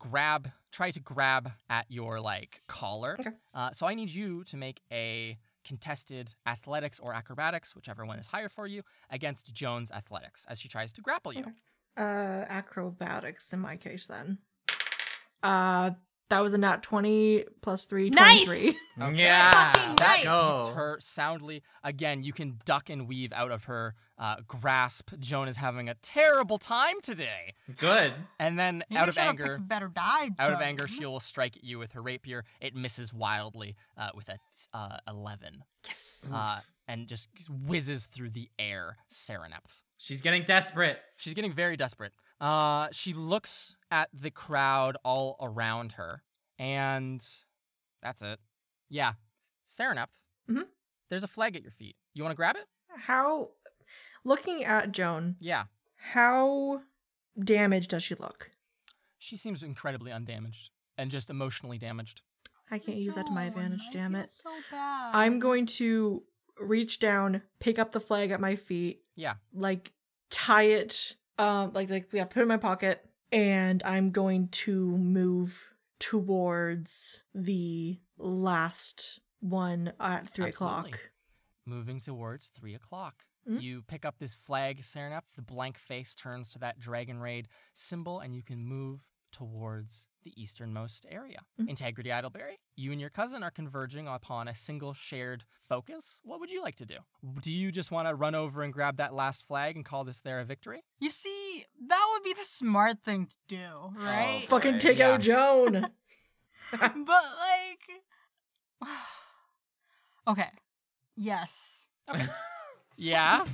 try to grab at your collar. Okay. So I need you to make a contested athletics or acrobatics, whichever one is higher for you, against Joan's athletics as she tries to grapple you. Okay. Acrobatics in my case then. That was a nat 20 plus 3, Nice! 23. Yeah, Fucking That nice. go. hits her soundly. Again, you can duck and weave out of her grasp. Joan is having a terrible time today. Good. And then, You out of should've anger, picked a better die. out of Joan. anger, she will strike at you with her rapier. It misses wildly with a 11, Yes. and just whizzes through the air. Serenep. She's getting desperate. She's getting very desperate. She looks at the crowd all around her, and that's it. Yeah, Serenep. Mhm. There's a flag at your feet. You want to grab it? Looking at Joan, Yeah. how damaged does she look? She seems incredibly undamaged and just emotionally damaged. I can't use that to my Joan, advantage, I damn feel it. So bad. I'm going to reach down, pick up the flag at my feet, Yeah. tie it, put it in my pocket, and I'm going to move towards the last one at 3 Absolutely. o'clock. Moving towards 3 o'clock. Mhm. You pick up this flag, Serenep. The blank face turns to that Dragon Raid symbol, and you can move towards the easternmost area. Integrity Idleberry, you and your cousin are converging upon a single shared focus. What would you like to do? Do you just want to run over and grab that last flag and call this there a victory? You see, that would be the smart thing to do, right? Fucking Right, take yeah. out Joan! But okay, yes. Yeah?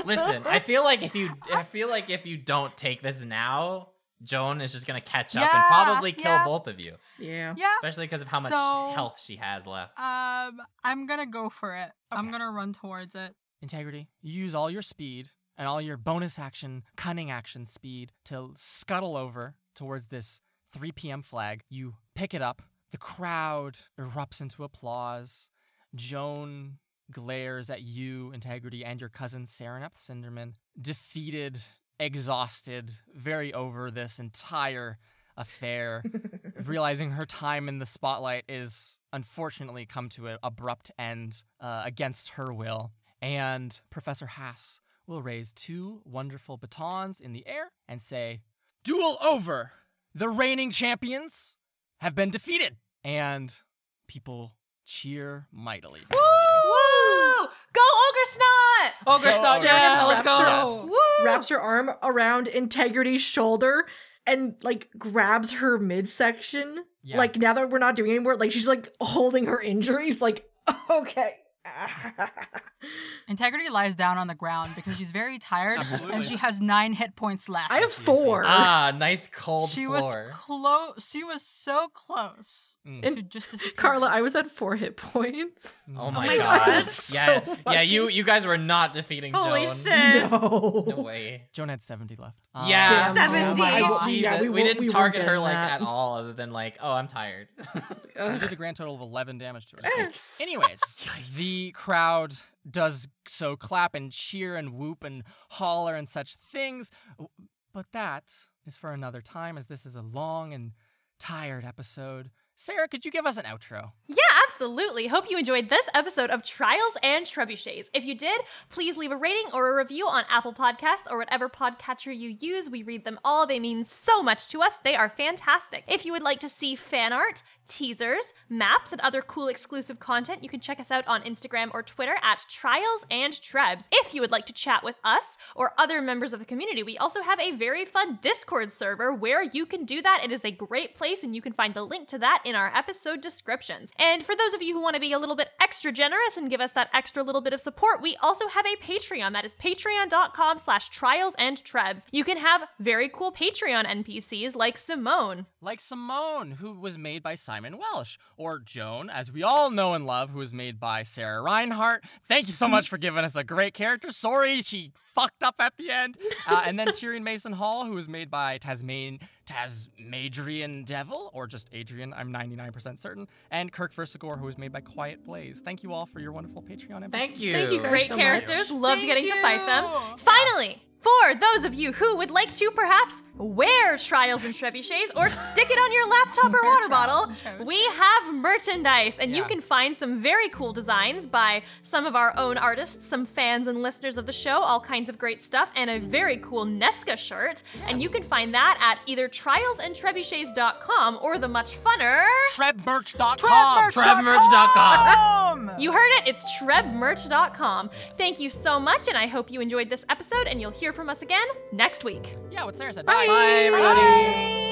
Listen, I feel like if you don't take this now, Joan is just gonna catch up Yeah, and probably kill yeah. both of you, Yeah. Yeah. especially because of how much So- health she has left. I'm gonna go for it. I'm Okay. gonna run towards it. Integrity. You use all your speed and all your bonus action, cunning action speed to scuttle over towards this 3 p.m. flag. You pick it up. The crowd erupts into applause. Joan glares at you, Integrity, and your cousin, Serenep Cinderman, defeated, exhausted, very over this entire affair, realizing her time in the spotlight is unfortunately come to an abrupt end against her will. And Professor Haas will raise 2 wonderful batons in the air and say, "Duel over! The reigning champions have been defeated!" And people cheer mightily. for you. Woo! Go Ogre Snot! Ogre Snot, Ogre yeah, Snot. let's go. Yes. Woo! Wraps her arm around Integrity's shoulder and like grabs her midsection. Yeah. Like now that we're not doing it anymore, like she's like holding her injuries, like, okay. Integrity lies down on the ground because she's very tired Absolutely. and she has 9 hit points left. I have 4. Ah, nice cold she floor. was close. She was so close Mm. to just disappear. Carla, I was at 4 hit points. Oh my my god. God, that's yeah, so yeah, you fucking- guys were not defeating Holy Joan. shit. No. No way. Joan had 70 left. Yeah. Damn, 70. I will- Jesus, yeah, we, won't- didn't won't target get her like that. at all, other than like, oh, I'm tired. I did a grand total of 11 damage to her. Yes. Anyways, the crowd does so clap and cheer and whoop and holler and such things. But that is for another time, as this is a long and tired episode. Sarah, could you give us an outro? Yeah, absolutely. Hope you enjoyed this episode of Trials and Trebuchets. If you did, please leave a rating or a review on Apple Podcasts or whatever podcatcher you use. We read them all. They mean so much to us. They are fantastic. If you would like to see fan art, teasers, maps, and other cool exclusive content, you can check us out on Instagram or Twitter at Trials and Trebs. If you would like to chat with us or other members of the community, we also have a very fun Discord server where you can do that. It is a great place, and you can find the link to that in our episode descriptions. And for those of you who want to be a little bit extra generous and give us that extra little bit of support, we also have a Patreon. That is patreon.com/trialsandtrebs. You can have very cool Patreon NPCs like Simone. Like Simone, who was made by Simon Welsh, or Joan, as we all know and love, who was made by Sarah Reinhardt. Thank you so much for giving us a great character. Sorry she fucked up at the end. And then Tyrion Mason Hall, who was made by Tasmadrian Devil, or just Adrian, I'm 99% certain, and Kirk Versigore, who was made by Quiet Blaze. Thank you all for your wonderful Patreon episodes. Thank you. Thank you, guys. Great so characters. much. Loved Thank getting to fight them. you. Finally, for those of you who would like to perhaps wear Trials and Trebuchets or stick it on your laptop or Wear water Trials bottle, and Trebuchets. we have merchandise, and you Yeah. can find some very cool designs by some of our own artists, some fans and listeners of the show, all kinds of great stuff, and a very cool Nesca shirt. And you can find that at either trialsandtrebuchets.com or the much funner. Trebmerch.com. Trebmerch.com. You heard it, it's trebmerch.com. Thank you so much, and I hope you enjoyed this episode, and you'll hear from us again next week. Yeah, what Sarah said. Bye, everybody. Bye.